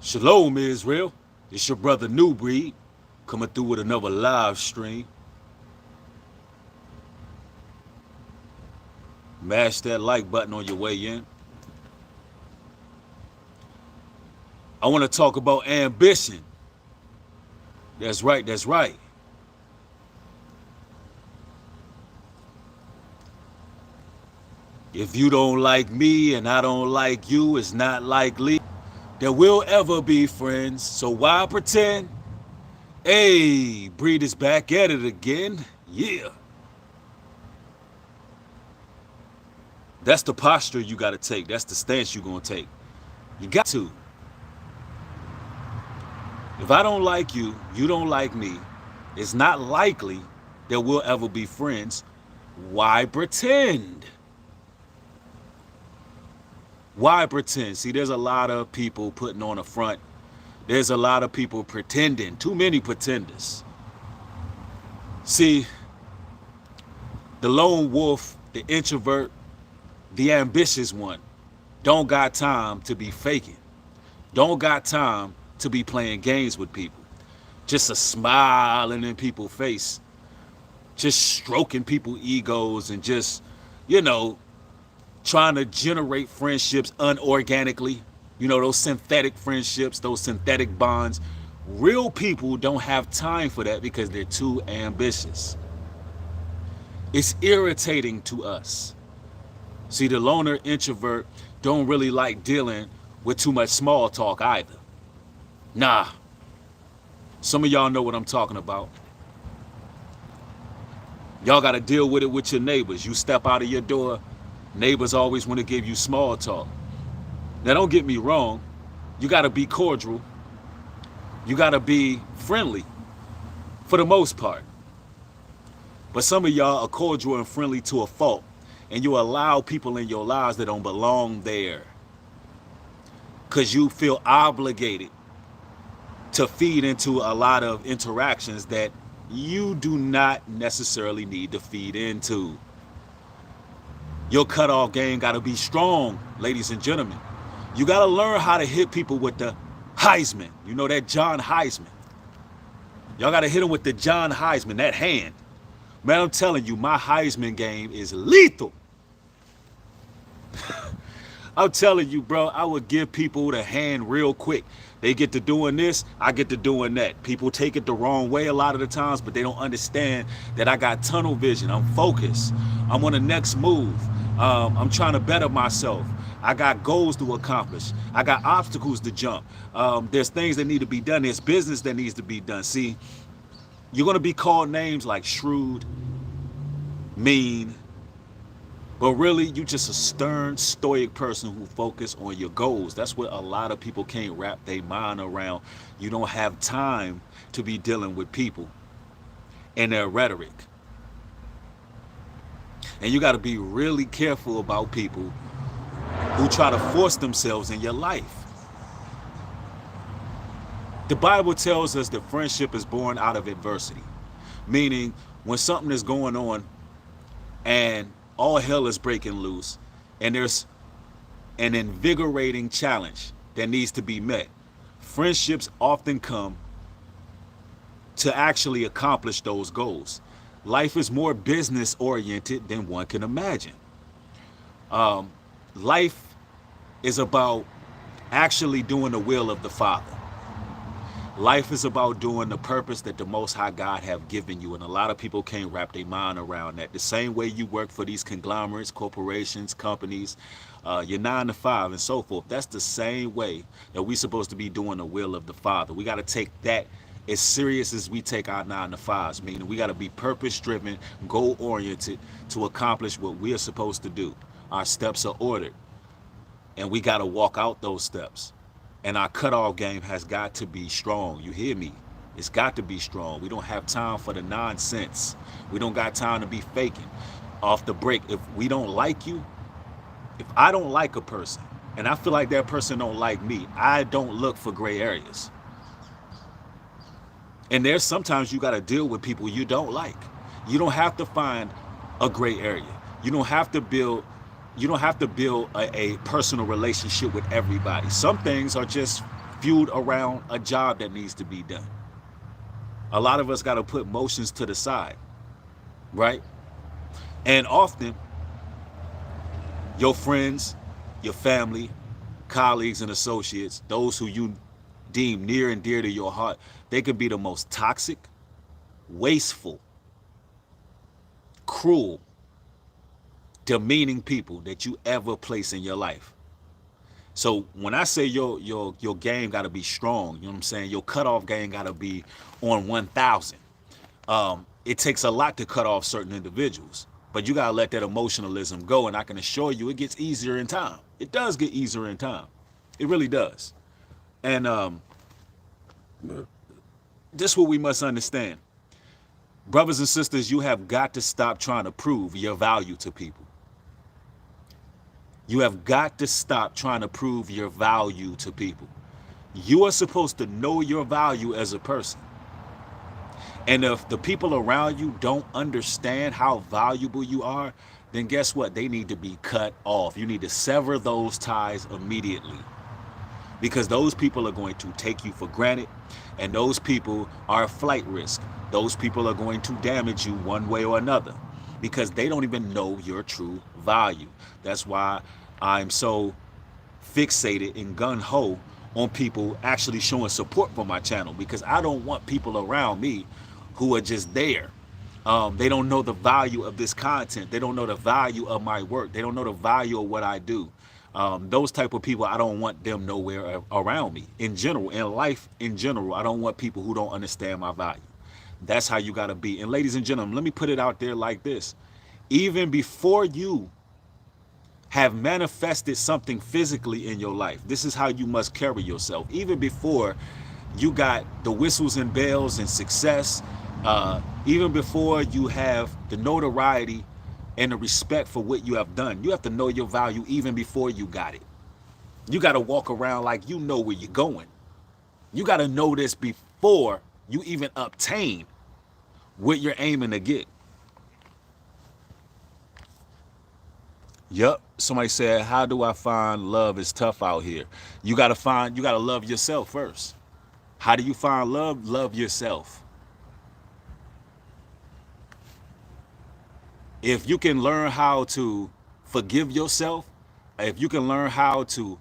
Shalom, Israel. It's your brother New Breed coming through with another live stream. Mash that like button on your way in. I want to talk about ambition. That's right, that's right. If you don't like me and I don't like you, it's not likely that we'll ever be friends. So why pretend? Hey, Breed is back at it again. Yeah. That's the posture you got to take. That's the stance you're going to take. You got to. If I don't like you, you don't like me, it's not likely that we'll ever be friends. Why pretend? Why pretend? See, there's a lot of people putting on a front. There's a lot of people pretending. Too many pretenders. See, the lone wolf, the introvert, the ambitious one, don't got time to be faking. Don't got time to be playing games with people. Just a smiling in people's face. Just stroking people's egos and just, trying to generate friendships unorganically. Those synthetic friendships, those synthetic bonds. Real people don't have time for that because they're too ambitious. It's irritating to us. See, the loner introvert don't really like dealing with too much small talk either. Nah. Some of y'all know what I'm talking about. Y'all got to deal with it with your neighbors. You step out of your door, neighbors always want to give you small talk. Now, don't get me wrong. You got to be cordial. You got to be friendly for the most part. But some of y'all are cordial and friendly to a fault, and you allow people in your lives that don't belong there because you feel obligated to feed into a lot of interactions that you do not necessarily need to feed into. Your cutoff game got to be strong, ladies and gentlemen. You got to learn how to hit people with the Heisman. You know that John Heisman. Y'all got to hit them with the John Heisman, that hand. Man, I'm telling you, my Heisman game is lethal. I'm telling you, bro, I would give people the hand real quick. They get to doing this, I get to doing that. People take it the wrong way a lot of the times, but they don't understand that I got tunnel vision. I'm focused. I'm on the next move. I'm trying to better myself. I got goals to accomplish. I got obstacles to jump. There's things that need to be done. There's business that needs to be done. See, you're going to be called names like shrewd, mean, but really, you just a stern, stoic person who focus on your goals. That's what a lot of people can't wrap their mind around. You don't have time to be dealing with people and their rhetoric. And you got to be really careful about people who try to force themselves in your life. The Bible tells us that friendship is born out of adversity, meaning when something is going on and all hell is breaking loose and there's an invigorating challenge that needs to be met, friendships often come to actually accomplish those goals. Life is more business oriented than one can imagine. Life is about actually doing the will of the Father. Life is about doing the purpose that the Most High God have given you. And a lot of people can't wrap their mind around that. The same way you work for these conglomerates, corporations, companies, your 9 to 5 and so forth. That's the same way that we're supposed to be doing the will of the Father. We got to take that as serious as we take our 9 to 5s, meaning we got to be purpose driven, goal oriented to accomplish what we are supposed to do. Our steps are ordered and we got to walk out those steps. And our cutoff game has got to be strong. You hear me? It's got to be strong. We don't have time for the nonsense. We don't got time to be faking. Off the break, if we don't like you, if I don't like a person, and I feel like that person don't like me, I don't look for gray areas. And there's sometimes you got to deal with people you don't like. You don't have to find a gray area. You don't have to build a personal relationship with everybody. Some things are just fueled around a job that needs to be done. A lot of us got to put motions to the side, right? And often, your friends, your family, colleagues, and associates, those who you deem near and dear to your heart, they could be the most toxic, wasteful, cruel, demeaning people that you ever place in your life. So when I say your game got to be strong, you know what I'm saying? Your cutoff game got to be on 1,000. It takes a lot to cut off certain individuals, but you got to let that emotionalism go. And I can assure you it gets easier in time. It does get easier in time. It really does. And this is what we must understand. Brothers and sisters, you have got to stop trying to prove your value to people. You have got to stop trying to prove your value to people. You are supposed to know your value as a person. And if the people around you don't understand how valuable you are, then guess what? They need to be cut off. You need to sever those ties immediately. Because those people are going to take you for granted, and those people are a flight risk. Those people are going to damage you one way or another because they don't even know your true value. That's why I'm so fixated and gung-ho on people actually showing support for my channel, because I don't want people around me who are just there. They don't know the value of this content. They don't know the value of my work. They don't know the value of what I do. Those type of people, I don't want them nowhere around me. In general, in life in general, I don't want people who don't understand my value. That's how you got to be. And ladies and gentlemen, let me put it out there like this. Even before you have manifested something physically in your life, this is how you must carry yourself. Even before you got the whistles and bells and success, even before you have the notoriety and the respect for what you have done, you have to know your value even before you got it. You got to walk around like you know where you're going. You got to know this before you even obtain what you're aiming to get. Yup. Somebody said, how do I find love is tough out here? You got to love yourself first. How do you find love? Love yourself. If you can learn how to forgive yourself, if you can learn how to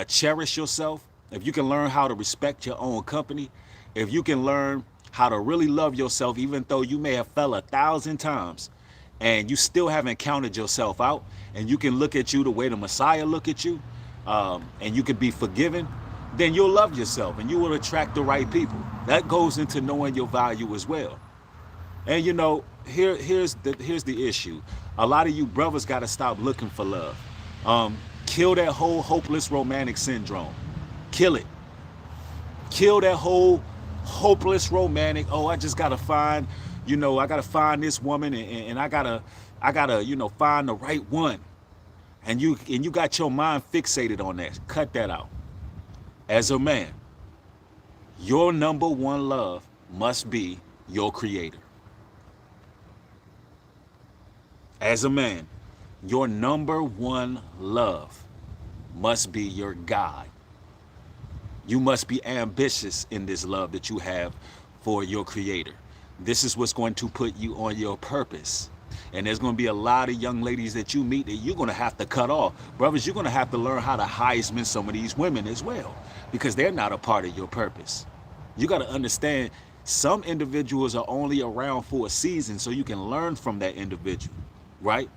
cherish yourself, if you can learn how to respect your own company, if you can learn how to really love yourself, even though you may have fell 1,000 times and you still haven't counted yourself out, and you can look at you the way the Messiah look at you, and you can be forgiven, then you'll love yourself and you will attract the right people. That goes into knowing your value as well. And you know, here's the issue. A lot of you brothers got to stop looking for love. Kill that whole hopeless romantic syndrome. Kill it. Kill that whole hopeless romantic. Oh, I just got to find, I got to find this woman, and I gotta, find the right one. And you got your mind fixated on that. Cut that out. As a man, your number one love must be your creator. As a man, your number one love must be your God. You must be ambitious in this love that you have for your creator. This is what's going to put you on your purpose. And there's going to be a lot of young ladies that you meet that you're going to have to cut off. Brothers, you're going to have to learn how to Heisman some of these women as well, because they're not a part of your purpose. You got to understand, some individuals are only around for a season so you can learn from that individual, right?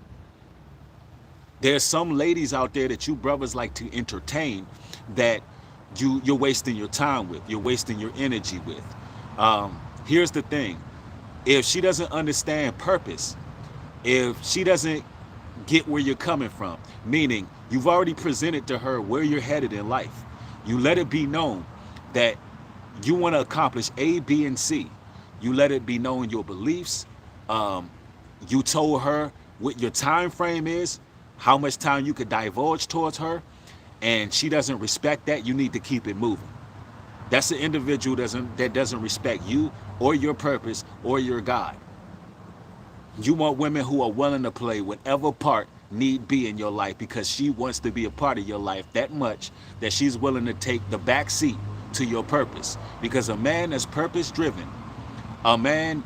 There's some ladies out there that you brothers like to entertain that you're wasting your time with, you're wasting your energy with. Here's the thing. If she doesn't understand purpose, if she doesn't get where you're coming from, meaning you've already presented to her where you're headed in life, you let it be known that you want to accomplish A, B, and C. You let it be known your beliefs. You told her what your time frame is, how much time you could divulge towards her, and she doesn't respect that. You need to keep it moving. That's the individual that doesn't respect you or your purpose or your God. You want women who are willing to play whatever part need be in your life, because she wants to be a part of your life that much that she's willing to take the back seat to your purpose. Because a man that's purpose driven, a man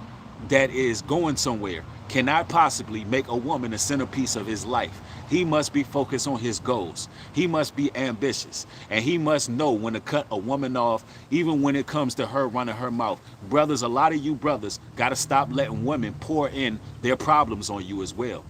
that is going somewhere, cannot possibly make a woman the centerpiece of his life. He must be focused on his goals. He must be ambitious. And he must know when to cut a woman off, even when it comes to her running her mouth. Brothers, a lot of you brothers got to stop letting women pour in their problems on you as well.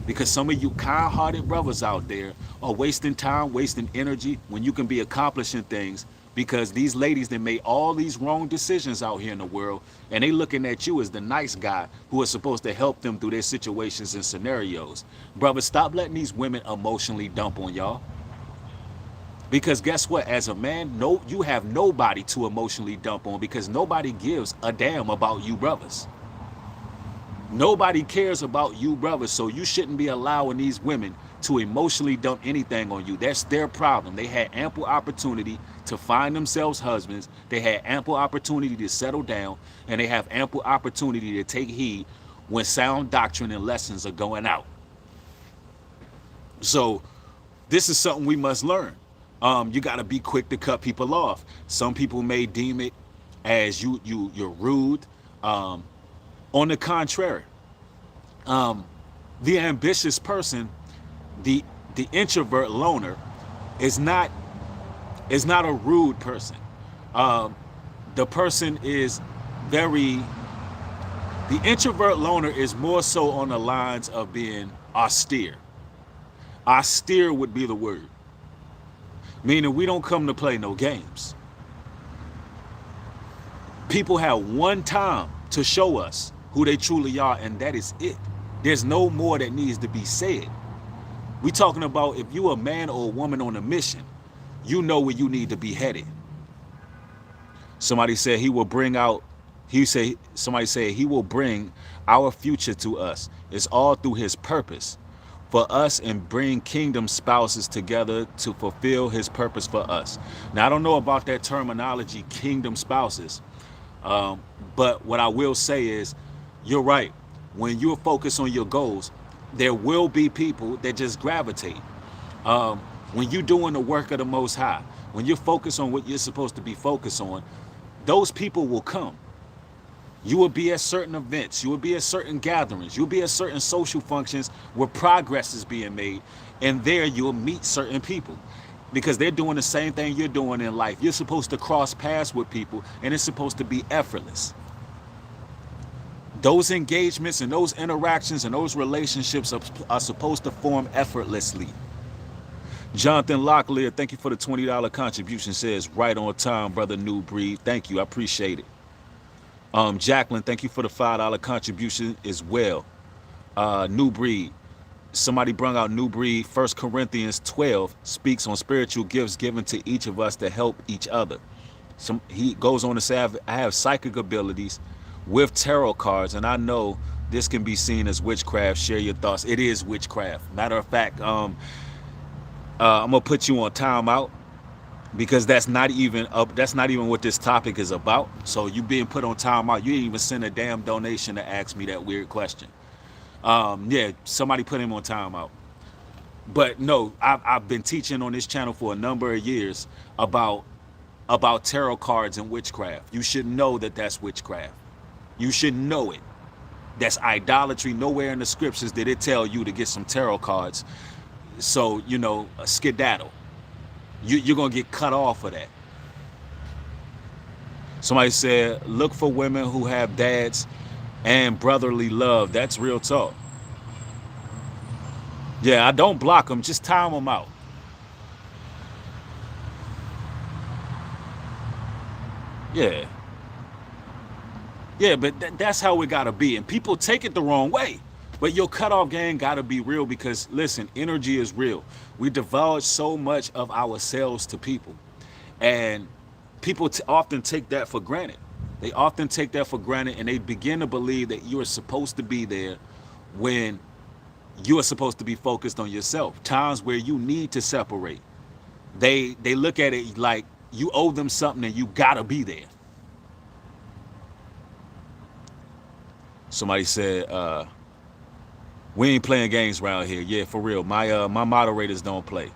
Because some of you kind-hearted brothers out there are wasting time, wasting energy when you can be accomplishing things, because these ladies that made all these wrong decisions out here in the world, and they looking at you as the nice guy who is supposed to help them through their situations and scenarios. Brothers, stop letting these women emotionally dump on y'all. Because guess what? As a man, no, you have nobody to emotionally dump on, because nobody gives a damn about you brothers. Nobody cares about you brothers, so you shouldn't be allowing these women to emotionally dump anything on you. That's their problem. They had ample opportunity to find themselves husbands. They had ample opportunity to settle down, and they have ample opportunity to take heed when sound doctrine and lessons are going out. So this is something we must learn. You got to be quick to cut people off. Some people may deem it as you're rude. On the contrary, the ambitious person, the introvert loner, is not a rude person. The person is the introvert loner is more so on the lines of being austere. Austere would be the word. Meaning we don't come to play no games. People have one time to show us who they truly are, and that is it. There's no more that needs to be said. We talking about if you a man or a woman on a mission, you know where you need to be headed. Somebody said he will bring out, somebody said he will bring our future to us. It's all through his purpose for us, and bring kingdom spouses together to fulfill his purpose for us. Now, I don't know about that terminology, kingdom spouses, but what I will say is, you're right. When you're focused on your goals, there will be people that just gravitate. When you're doing the work of the Most High, when you're focused on what you're supposed to be focused on, those people will come. You will be at certain events. You will be at certain gatherings. You'll be at certain social functions where progress is being made. And there you'll meet certain people, because they're doing the same thing you're doing in life. You're supposed to cross paths with people, and it's supposed to be effortless. Those engagements and those interactions and those relationships are supposed to form effortlessly. Jonathan Locklear, thank you for the $20 contribution. Says, right on time, brother New Breed. Thank you. I appreciate it. Jacqueline, thank you for the $5 contribution as well. New Breed. Somebody brought out New Breed. 1 Corinthians 12 speaks on spiritual gifts given to each of us to help each other. He goes on to say, I have psychic abilities with tarot cards, and I know this can be seen as witchcraft. Share your thoughts. It is witchcraft. Matter of fact, I'm gonna put you on timeout, because that's not even what this topic is about. So you being put on timeout. You didn't even send a damn donation to ask me that weird question. Yeah, somebody put him on timeout. But no, I've been teaching on this channel for a number of years about tarot cards and witchcraft. You should know that that's witchcraft. You should know it. That's idolatry. Nowhere in the scriptures did it tell you to get some tarot cards. So, a skedaddle. You're going to get cut off for that. Somebody said, look for women who have dads and brotherly love. That's real talk. Yeah, I don't block them. Just time them out. Yeah. Yeah, but that's how it got to be. And people take it the wrong way. But your cutoff game got to be real, because, listen, energy is real. We divulge so much of ourselves to people. And people often take that for granted. They often take that for granted, and they begin to believe that you are supposed to be there when you are supposed to be focused on yourself. Times where you need to separate. They look at it like you owe them something and you got to be there. Somebody said, we ain't playing games around here. Yeah, for real. My moderators don't play.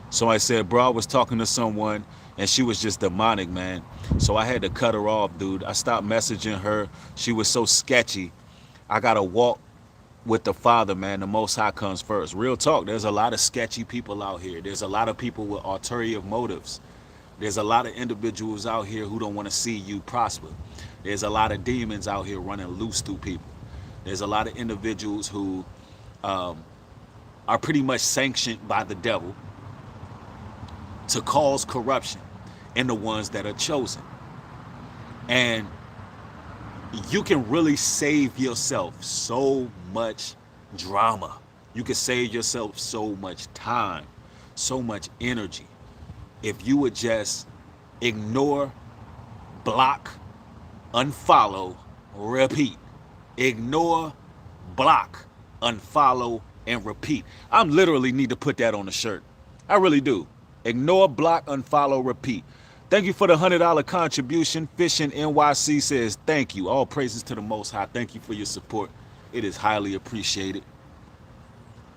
So I said, bro, I was talking to someone and she was just demonic, man. So I had to cut her off, dude. I stopped messaging her. She was so sketchy. I got to walk with the Father, man. The Most High comes first. Real talk. There's a lot of sketchy people out here. There's a lot of people with ulterior motives. There's a lot of individuals out here who don't want to see you prosper. There's a lot of demons out here running loose through people. There's a lot of individuals who are pretty much sanctioned by the devil to cause corruption in the ones that are chosen. And you can really save yourself so much drama. You can save yourself so much time, so much energy if you would just ignore, block, unfollow, repeat. Ignore, block, unfollow, and repeat. I literally need to put that on the shirt. I really do. Ignore, block, unfollow, repeat. Thank you for the $100 contribution. Fishing NYC says thank you. All praises to the Most High. Thank you for your support. It is highly appreciated.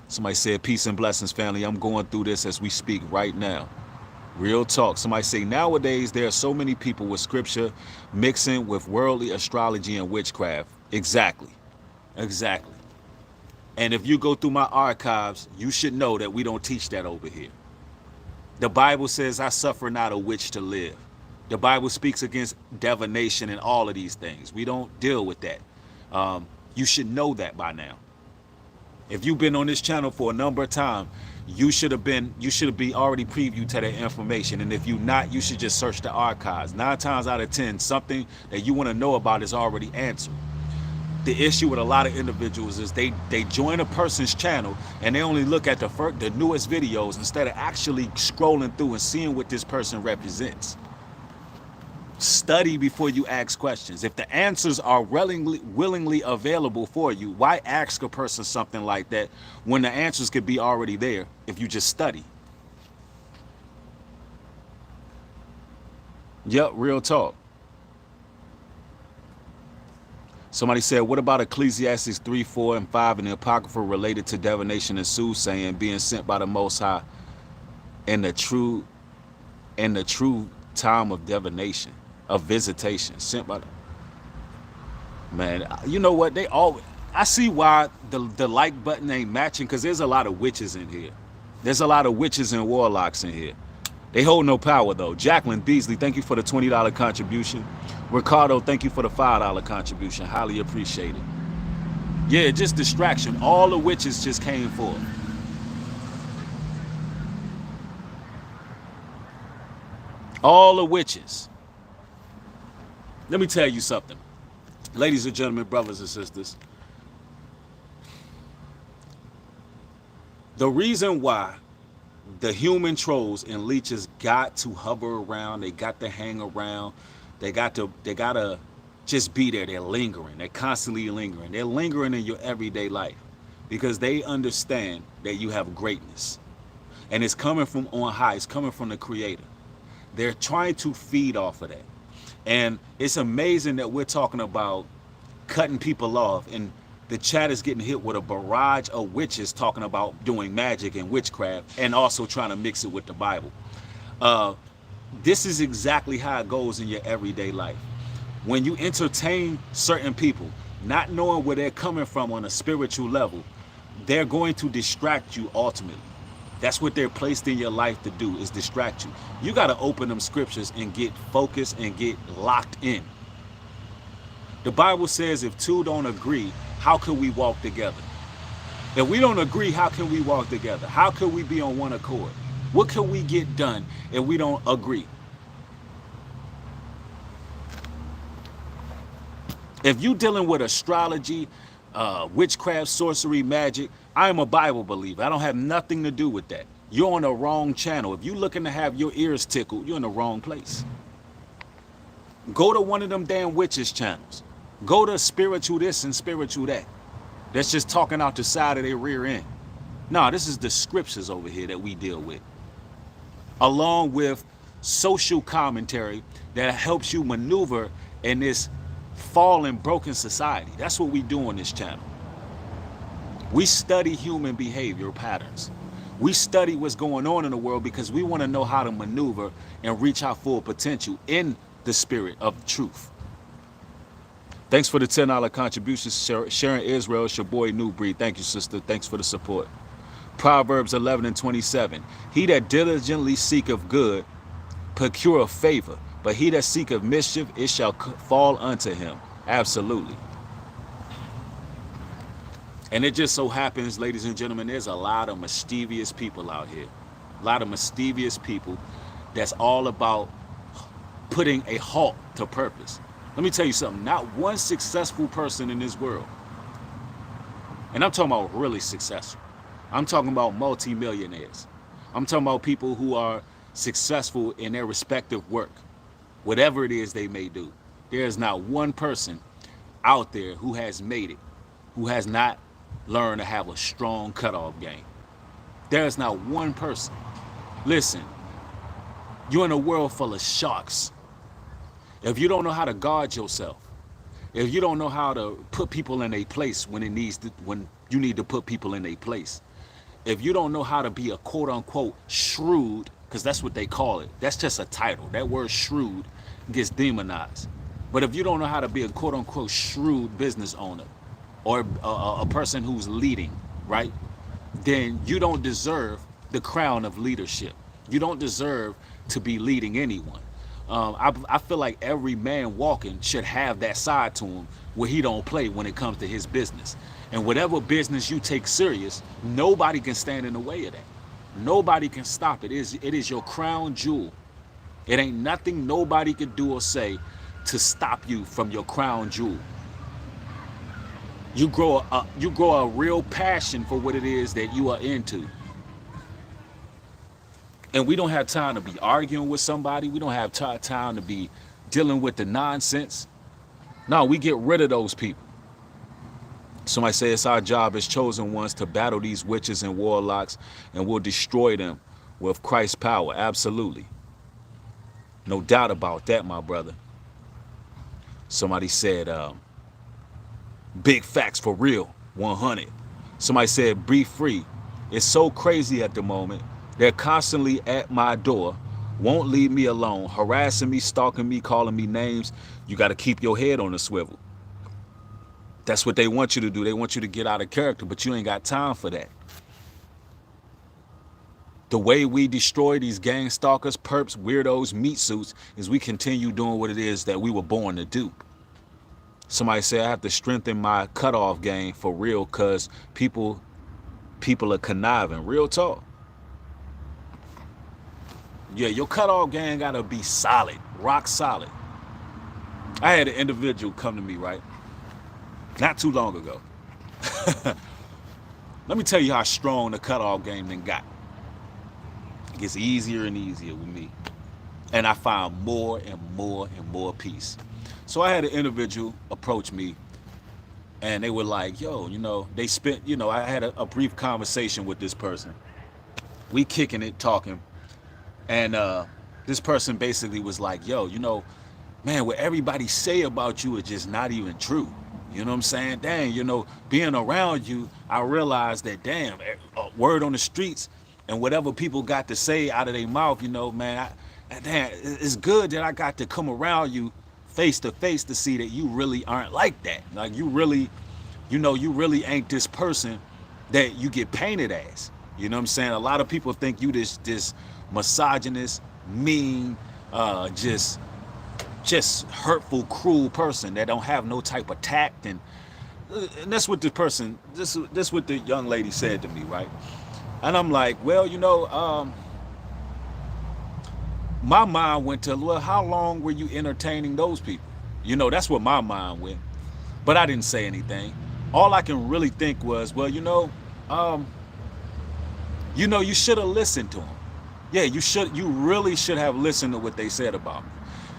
Somebody said peace and blessings, family. I'm going through this as we speak right now. Real talk. Somebody say nowadays there are so many people with scripture mixing with worldly astrology and witchcraft. Exactly. Exactly. And if you go through my archives, you should know that we don't teach that over here. The Bible says, I suffer not a witch to live. The Bible speaks against divination and all of these things. We don't deal with that. You should know that by now. If you've been on this channel for a number of times, you should be already previewed to that information. And if you're not, you should just search the archives. 9 times out of 10, something that you want to know about is already answered. The issue with a lot of individuals is they join a person's channel and they only look at the newest videos instead of actually scrolling through and seeing what this person represents. Study before you ask questions. If the answers are willingly available for you, why ask a person something like that when the answers could be already there if you just study? Yep, real talk. Somebody said, what about Ecclesiastes 3, 4, and 5 in the Apocrypha related to divination and soothsaying being sent by the Most High in the true time of divination, of visitation, sent by the... Man, you know what? I see why the like button ain't matching, because there's a lot of witches in here. There's a lot of witches and warlocks in here. They hold no power, though. Jacqueline Beasley, thank you for the $20 contribution. Ricardo, thank you for the $5 contribution. Highly appreciated. Yeah, just distraction. All the witches just came forth. All the witches. Let me tell you something. Ladies and gentlemen, brothers and sisters. The reason why the human trolls and leeches got to hover around, they got to hang around, they gotta just be there. They're lingering. They're constantly lingering. They're lingering in your everyday life because they understand that you have greatness. And it's coming from on high. It's coming from the Creator. They're trying to feed off of that. And it's amazing that we're talking about cutting people off, and the chat is getting hit with a barrage of witches talking about doing magic and witchcraft and also trying to mix it with the Bible. This is exactly how it goes in your everyday life. When you entertain certain people, not knowing where they're coming from on a spiritual level, they're going to distract you ultimately. That's what they're placed in your life to do, is distract you. You got to open them scriptures and get focused and get locked in. The Bible says if two don't agree, how can we walk together? If we don't agree, how can we walk together? How can we be on one accord? What can we get done if we don't agree? If you're dealing with astrology, witchcraft, sorcery, magic, I am a Bible believer. I don't have nothing to do with that. You're on the wrong channel. If you're looking to have your ears tickled, you're in the wrong place. Go to one of them damn witches channels. Go to spiritual this and spiritual that. That's just talking out the side of their rear end. No, this is the scriptures over here that we deal with, along with social commentary that helps you maneuver in this fallen, broken society. That's what we do on this channel. We study human behavior patterns. We study what's going on in the world because we want to know how to maneuver and reach our full potential in the spirit of truth. Thanks for the $10 contribution, Sharon Israel. It's your boy New Breed. Thank you, sister. Thanks for the support. Proverbs 11:27. He that diligently seeketh good procureth favor, but he that seeketh mischief, it shall fall unto him. Absolutely. And it just so happens, ladies and gentlemen, there's a lot of mischievous people out here. A lot of mischievous people that's all about putting a halt to purpose. Let me tell you something. Not one successful person in this world, and I'm talking about really successful. I'm talking about multimillionaires. I'm talking about people who are successful in their respective work, whatever it is they may do. There is not one person out there who has made it, who has not learned to have a strong cutoff game. There is not one person. Listen, you're in a world full of sharks. If you don't know how to guard yourself, if you don't know how to put people in a place when when you need to put people in a place, if you don't know how to be a quote unquote shrewd, because that's what they call it, that's just a title. That word shrewd gets demonized. But if you don't know how to be a quote unquote shrewd business owner or a person who's leading, right, then you don't deserve the crown of leadership. You don't deserve to be leading anyone. I feel like every man walking should have that side to him where he don't play when it comes to his business. And whatever business you take serious, nobody can stand in the way of that. Nobody can stop it. It is your crown jewel. It ain't nothing nobody can do or say to stop you from your crown jewel. You grow a real passion for what it is that you are into. And we don't have time to be arguing with somebody. We don't have time to be dealing with the nonsense. No, we get rid of those people. Somebody say it's our job as chosen ones to battle these witches and warlocks, and we'll destroy them with Christ's power. Absolutely. No doubt about that, my brother. Somebody said, big facts for real, 100. Somebody said, be free. It's so crazy at the moment. They're constantly at my door, won't leave me alone, harassing me, stalking me, calling me names. You got to keep your head on the swivel. That's what they want you to do. They want you to get out of character, but you ain't got time for that. The way we destroy these gang stalkers, perps, weirdos, meat suits is we continue doing what it is that we were born to do. Somebody said I have to strengthen my cutoff game for real because people are conniving. Real talk. Yeah, your cutoff game gotta be solid, rock solid. I had an individual come to me, right? Not too long ago. Let me tell you how strong the cutoff game then got. It gets easier and easier with me. And I found more and more and more peace. So I had an individual approach me and they were like, yo, they spent, I had a brief conversation with this person. We kicking it, talking. And this person basically was like, yo, man, what everybody say about you is just not even true. You know what I'm saying? Dang, being around you, I realized that, damn, word on the streets and whatever people got to say out of their mouth, man, damn, it's good that I got to come around you face to face to see that you really aren't like that. Like you really ain't this person that you get painted as. You know what I'm saying? A lot of people think you this misogynist, mean, just hurtful, cruel person that don't have no type of tact, and that's what this what the young lady said to me, right? And I'm like, well, my mind went to, well, how long were you entertaining those people? That's what my mind went, but I didn't say anything. All I can really think was, well, you should have listened to them. Yeah, you really should have listened to what they said about me.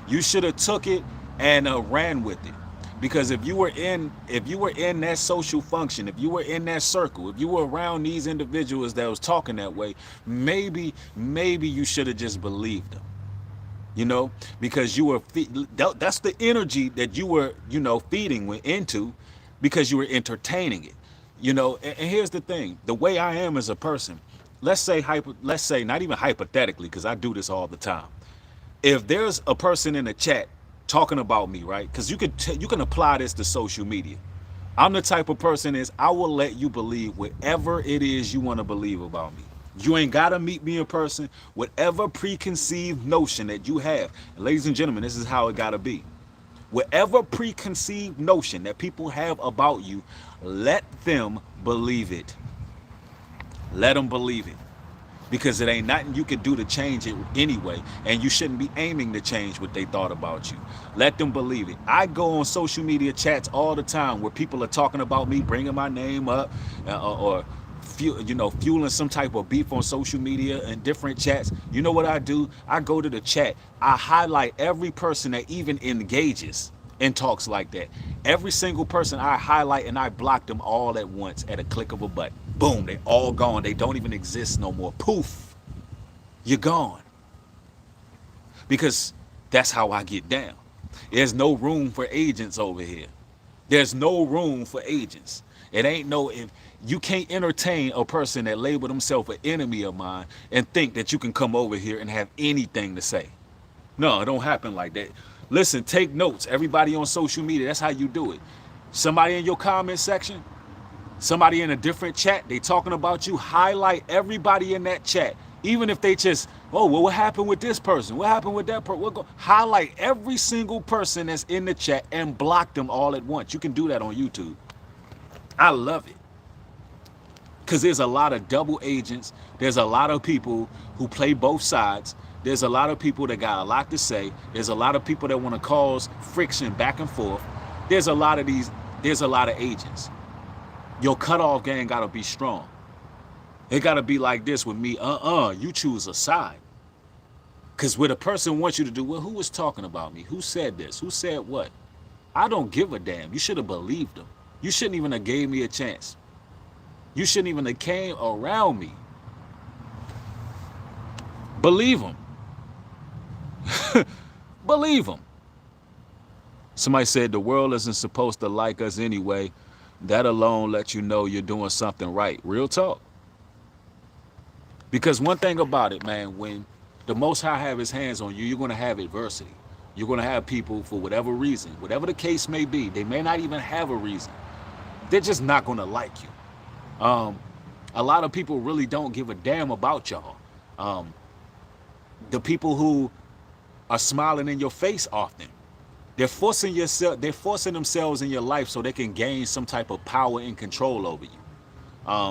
You should have took it and ran with it. Because if you were in that social function, if you were in that circle, if you were around these individuals that was talking that way, maybe you should have just believed them. Because you were that's the energy that you were, feeding into, because you were entertaining it. And here's the thing, the way I am as a person, let's say not even hypothetically, because I do this all the time. If there's a person in the chat talking about me, right? Because you can apply this to social media. I'm the type of person is I will let you believe whatever it is you want to believe about me. You ain't gotta meet me in person. Whatever preconceived notion that you have, and ladies and gentlemen, this is how it gotta be. Whatever preconceived notion that people have about you, let them believe it. Let them believe it. Because it ain't nothing you can do to change it anyway, and you shouldn't be aiming to change what they thought about you. Let them believe it. I go on social media chats all the time where people are talking about me, bringing my name up, or fueling some type of beef on social media and different chats. You know what I do? I go to the chat. I highlight every person that even engages in talks like that. Every single person I highlight, and I block them all at once at a click of a button. Boom, they all gone. They don't even exist no more. Poof, you're gone. Because that's how I get down. There's no room for agents over here. There's no room for agents. It ain't no, if you can't entertain a person that labeled himself an enemy of mine and think that you can come over here and have anything to say. No, it don't happen like that. Listen, take notes. Everybody on social media, that's how you do it. Somebody in your comment section, somebody in a different chat, they talking about you, highlight everybody in that chat. Even if they just, oh, well, what happened with this person? What happened with that person? Highlight every single person that's in the chat and block them all at once. You can do that on YouTube. I love it. Because there's a lot of double agents. There's a lot of people who play both sides. There's a lot of people that got a lot to say. There's a lot of people that want to cause friction back and forth. There's a lot of agents. Your cutoff game got to be strong. It got to be like this with me. You choose a side. Because what a person wants you to do, well, who was talking about me? Who said this? Who said what? I don't give a damn. You should have believed them. You shouldn't even have gave me a chance. You shouldn't even have came around me. Believe them. Believe them. Somebody said the world isn't supposed to like us anyway. That alone lets you know you're doing something right. Real talk. Because one thing about it, man, when the Most High have his hands on you, you're going to have adversity. You're going to have people, for whatever reason, whatever the case may be, they may not even have a reason. They're just not going to like you. A lot of people really don't give a damn about y'all. The people who are smiling in your face often, they're forcing themselves in your life so they can gain some type of power and control over you.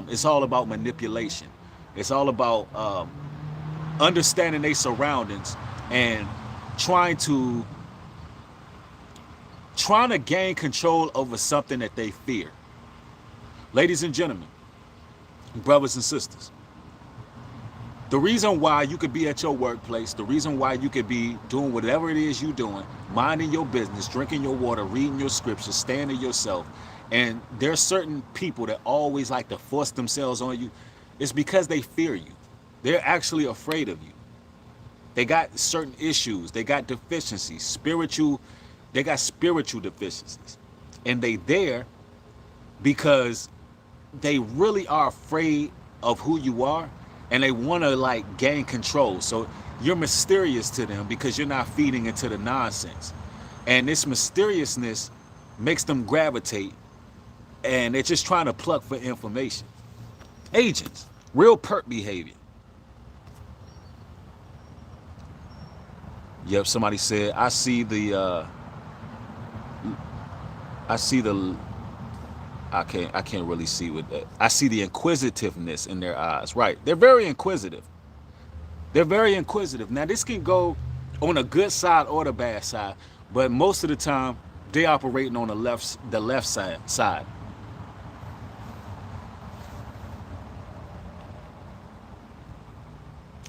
It's all about manipulation. It's all about understanding their surroundings and trying to gain control over something that they fear. Ladies and gentlemen, brothers and sisters, the reason why you could be at your workplace, the reason why you could be doing whatever it is you're doing, minding your business, drinking your water, reading your scriptures, staying to yourself, and there's certain people that always like to force themselves on you, it's because they fear you. They're actually afraid of you. They got certain issues. They got deficiencies, they got spiritual deficiencies. And they there because they really are afraid of who you are, and they want to like gain control. So you're mysterious to them because you're not feeding into the nonsense. And this mysteriousness makes them gravitate, and they're just trying to pluck for information. Agents, real perp behavior. Yep, somebody said, I see the I can't really see with that. I see the inquisitiveness in their eyes. Right. They're very inquisitive. They're very inquisitive. Now, this can go on a good side or the bad side, but most of the time they operating on the left side.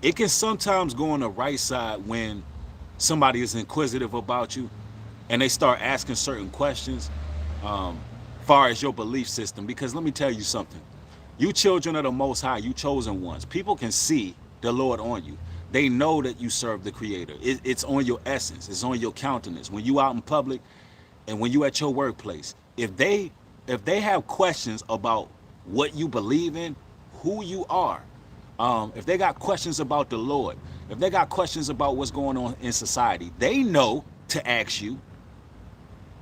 It can sometimes go on the right side when somebody is inquisitive about you and they start asking certain questions far as your belief system. Because let me tell you something. You children of the Most High, you chosen ones. People can see the Lord on you. They know that you serve the Creator. It's on your essence. It's on your countenance. When you out in public and when you at your workplace, if they have questions about what you believe in, who you are, If they got questions about the Lord, if they got questions about what's going on in society, they know to ask you.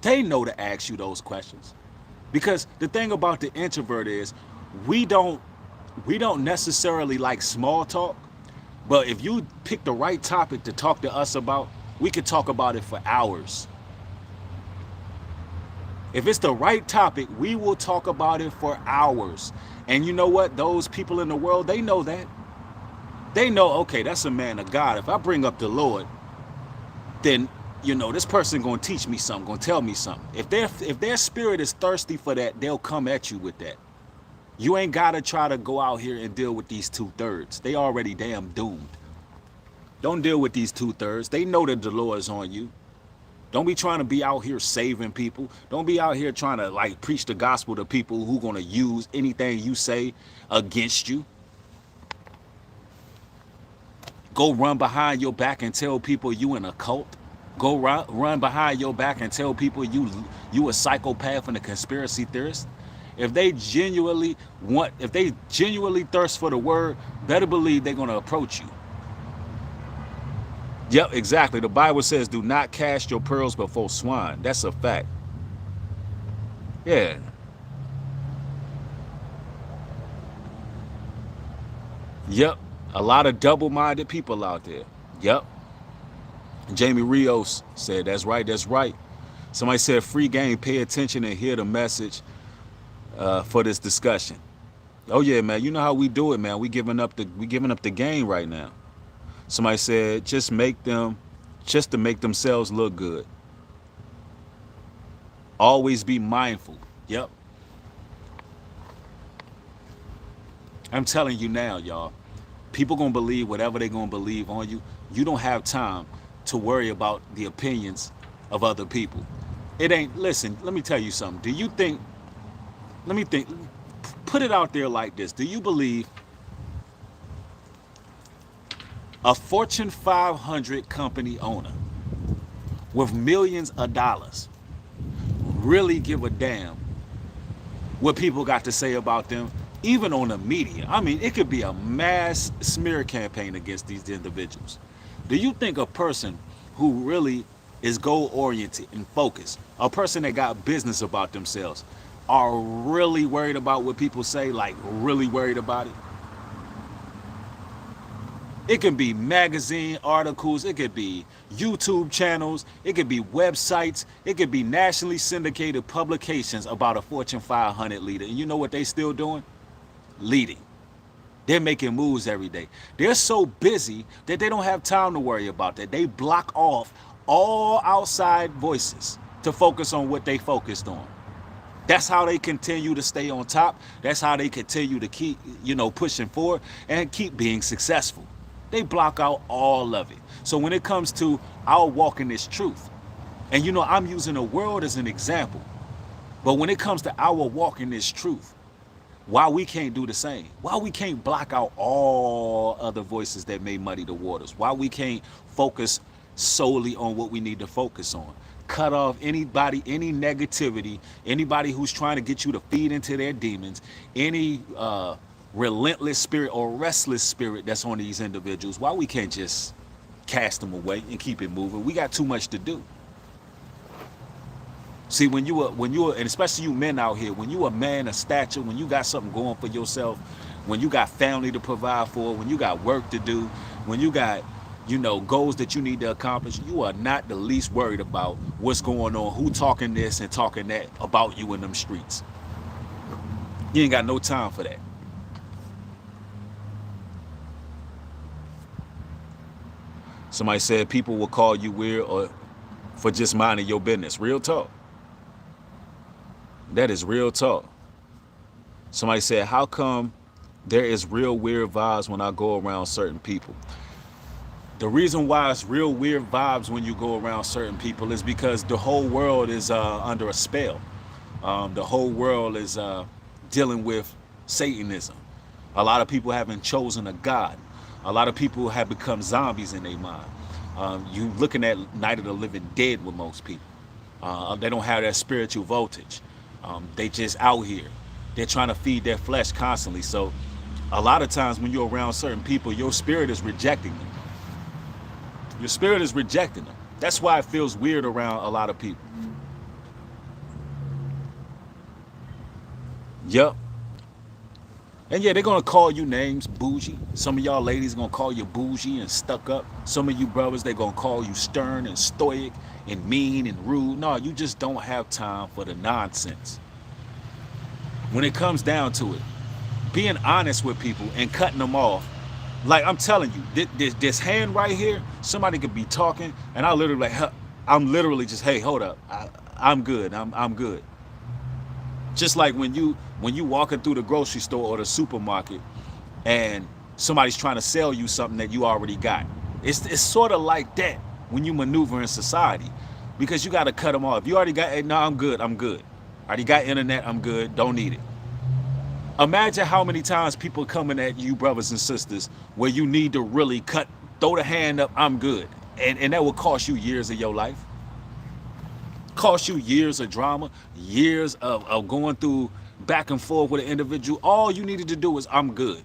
They know to ask you those questions. Because the thing about the introvert is we don't we don't necessarily like small talk, but if you pick the right topic to talk to us about, we could talk about it for hours. If it's the right topic, we will talk about it for hours. And you know what? Those people in the world, they know that. They know, okay, that's a man of God. If I bring up the Lord, then this person gonna teach me something, gonna tell me something. If their spirit is thirsty for that, they'll come at you with that. You ain't gotta try to go out here and deal with these 2/3. They already damn doomed. Don't deal with these 2/3. They know that the Lord is on you. Don't be trying to be out here saving people. Don't be out here trying to like preach the gospel to people who gonna use anything you say against you. Go run behind your back and tell people you in a cult. Go run behind your back and tell people you a psychopath and a conspiracy theorist. If they genuinely thirst for the word, better believe they're gonna approach you. Yep, exactly. The Bible says, "Do not cast your pearls before swine." That's a fact. Yeah. Yep. A lot of double-minded people out there. Yep. Jamie Rios said, "That's right. That's right." Somebody said, "Free game. Pay attention and hear the message for this discussion." Oh yeah, man. You know how we do it, man. We giving up the game right now. Somebody said, just to make themselves look good. Always be mindful. Yep. I'm telling you now, y'all. People gonna believe whatever they gonna believe on you. You don't have time to worry about the opinions of other people. It ain't, listen, let me tell you something. Let me think, put it out there like this. Do you believe a Fortune 500 company owner with millions of dollars really give a damn what people got to say about them, even on the media? I mean, it could be a mass smear campaign against these individuals. Do you think a person who really is goal-oriented and focused, a person that got business about themselves, are really worried about what people say, like really worried about it? It can be magazine articles, it could be YouTube channels, it could be websites, it could be nationally syndicated publications about a Fortune 500 leader. And you know what they still doing? Leading. They're making moves every day. They're so busy that they don't have time to worry about that. They block off all outside voices to focus on what they focused on. That's how they continue to stay on top. That's how they continue to keep, pushing forward and keep being successful. They block out all of it. So when it comes to our walk in this truth, and I'm using the world as an example, but when it comes to our walk in this truth, why we can't do the same? Why we can't block out all other voices that may muddy the waters? Why we can't focus solely on what we need to focus on? Cut off anybody, any negativity, anybody who's trying to get you to feed into their demons, any relentless spirit or restless spirit that's on these individuals. Why we can't just cast them away and keep it moving? We got too much to do. See, when you are, and especially you men out here, when you a man of stature, when you got something going for yourself, when you got family to provide for, when you got work to do, when you got, goals that you need to accomplish, you are not the least worried about what's going on, who talking this and talking that about you in them streets. You ain't got no time for that. Somebody said people will call you weird or for just minding your business. Real talk. That is real talk. Somebody said, how come there is real weird vibes when I go around certain people? The reason why it's real weird vibes when you go around certain people is because the whole world is under a spell. The whole world is dealing with Satanism. A lot of people haven't chosen a God. A lot of people have become zombies in their mind. You looking at Night of the Living Dead with most people. They don't have that spiritual voltage. They just out here. They're trying to feed their flesh constantly. So A lot of times when you're around certain people, your spirit is rejecting them. Your spirit is rejecting them. That's why it feels weird around a lot of people. Yep. And yeah, they're gonna call you names, bougie. Some of y'all ladies gonna call you bougie and stuck up. Some of you brothers, they gonna call you stern and stoic and mean and rude. No, you just don't have time for the nonsense. When it comes down to it, being honest with people and cutting them off. Like I'm telling you, this hand right here, somebody could be talking, and I literally like, I'm literally just, hey, hold up, I'm good, I'm good. Just like when you walking through the grocery store or the supermarket, and somebody's trying to sell you something that you already got. It's sort of like that when you maneuver in society, because you got to cut them off. If you already got, hey, no, I'm good. I already got internet, I'm good, don't need it. Imagine how many times people coming at you, brothers and sisters, where you need to really throw the hand up, I'm good. And that will cost you years of your life. Cost you years of drama, years of going through back and forth with an individual. All you needed to do is, I'm good.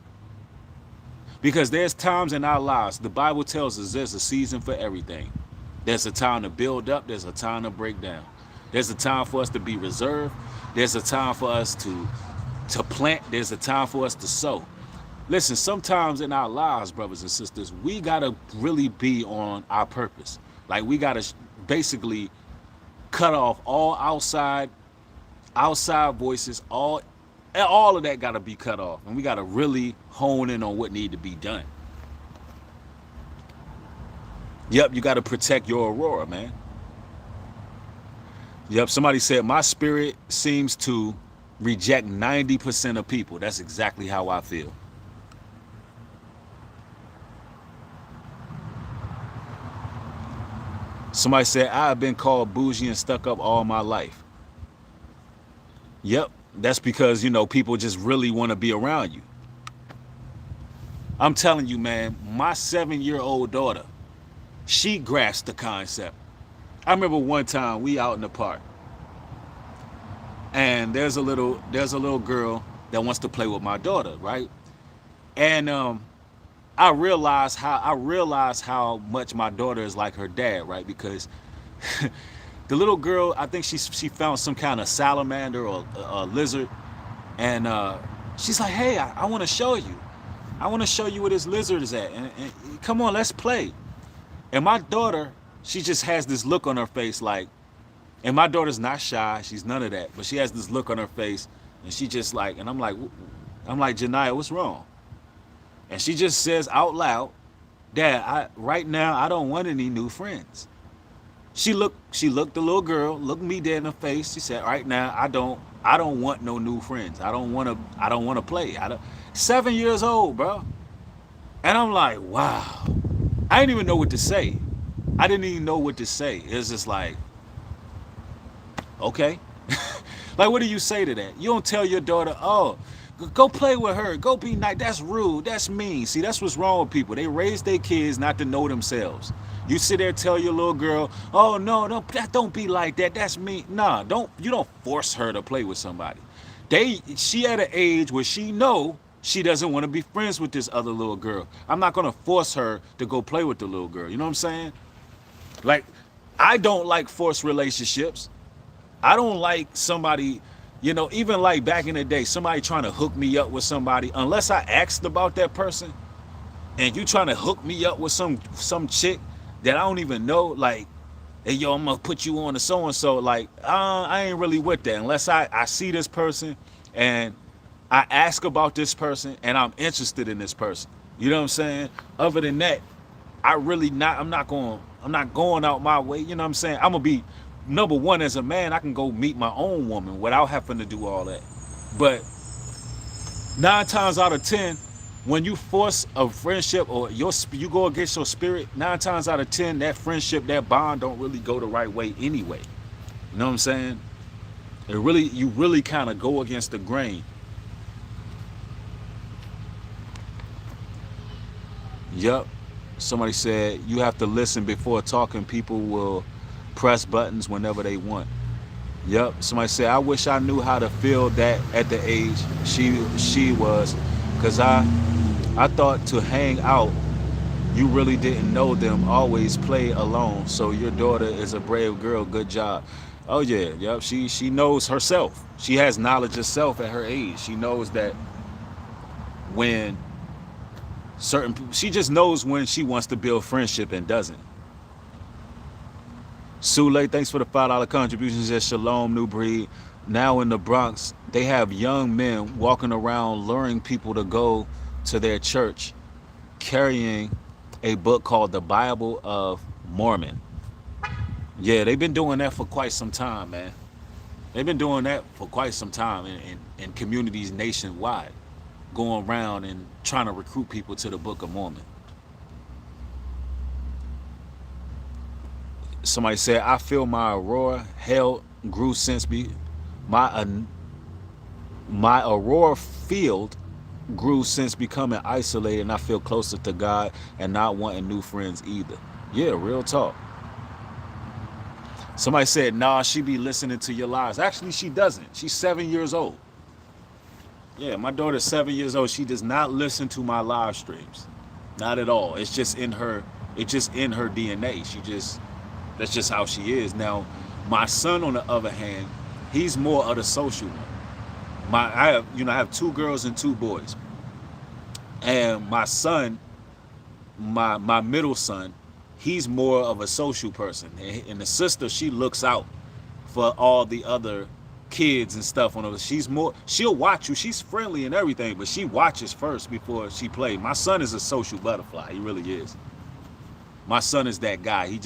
Because there's times in our lives, the Bible tells us there's a season for everything. There's a time to build up, there's a time to break down. There's a time for us to be reserved. There's a time for us to plant, there's a time for us to sow. Listen, sometimes in our lives, brothers and sisters, we gotta really be on our purpose. Like we gotta basically cut off all outside voices, all of that gotta be cut off. And we gotta really hone in on what need to be done. Yep, you gotta protect your aurora, man. Yep, somebody said, my spirit seems to reject 90% of people. That's exactly how I feel. Somebody said, I've been called bougie and stuck up all my life. Yep, that's because, people just really want to be around you. I'm telling you, man, my 7-year-old daughter, she grasped the concept. I remember one time we out in the park, and there's a little girl that wants to play with my daughter, right? And I realized how much my daughter is like her dad, right? Because the little girl, I think she found some kind of salamander or a lizard, and she's like, hey, I want to show you. I want to show you where this lizard is at, and come on, let's play. And my daughter, she just has this look on her face like, and my daughter's not shy, she's none of that, but she has this look on her face, and she just like, and I'm like, Janiyah, what's wrong? And she just says out loud, Dad, right now I don't want any new friends. She looked the little girl, looked me dead in the face. She said, right now I don't want no new friends. I don't want to play. 7 years old, bro. And I'm like, wow. I didn't even know what to say. I didn't even know what to say. It's just like, okay. Like, what do you say to that? You don't tell your daughter, oh, go play with her. Go be nice. That's rude. That's mean. See, that's what's wrong with people. They raise their kids not to know themselves. You sit there, tell your little girl, oh, no, don't be like that. That's mean. Nah, you don't force her to play with somebody. She at an age where she know she doesn't want to be friends with this other little girl. I'm not going to force her to go play with the little girl. You know what I'm saying? Like, I don't like forced relationships. I don't like somebody, even like back in the day, somebody trying to hook me up with somebody, unless I asked about that person, and you trying to hook me up with some chick that I don't even know, like, hey, yo, I'm going to put you on to so-and-so, like, I ain't really with that, unless I see this person, and I ask about this person, and I'm interested in this person. You know what I'm saying? Other than that, I'm not going out my way. You know what I'm saying? I'm going to be, number one, as a man, I can go meet my own woman without having to do all that. But 9 times out of 10, when you force a friendship or you go against your spirit, 9 times out of 10, that friendship, that bond don't really go the right way anyway. You know what I'm saying? You really kind of go against the grain. Yup. Somebody said you have to listen before talking. People will press buttons whenever they want. Yup. Somebody said, I wish I knew how to feel that at the age she was, because Cause I thought to hang out, you really didn't know them. Always play alone. So your daughter is a brave girl. Good job. Oh yeah, yep. She knows herself. She has knowledge of self at her age. She knows that when she just knows when she wants to build friendship and doesn't. Sule, thanks for the $5 contributions at Shalom New Breed. Now in the Bronx, they have young men walking around luring people to go to their church carrying a book called the Bible of Mormon. Yeah, they've been doing that for quite some time, man. They've been doing that for quite some time in communities nationwide, going around and trying to recruit people to the Book of Mormon. Somebody said, I feel my aurora hell grew since my aurora field grew since becoming isolated, and I feel closer to God and not wanting new friends either. Yeah, real talk. Somebody said, nah, she be listening to your lives. Actually, she doesn't. She's 7 years old. Yeah, my daughter's 7 years old. She does not listen to my live streams. Not at all. It's just in her DNA. That's just how she is. Now, my son, on the other hand, he's more of the social one. I have 2 girls and 2 boys. And my son, my middle son, he's more of a social person. And the sister, she looks out for all the other kids and stuff on her. She'll watch you. She's friendly and everything, but she watches first before she plays. My son is a social butterfly. He really is. My son is that guy.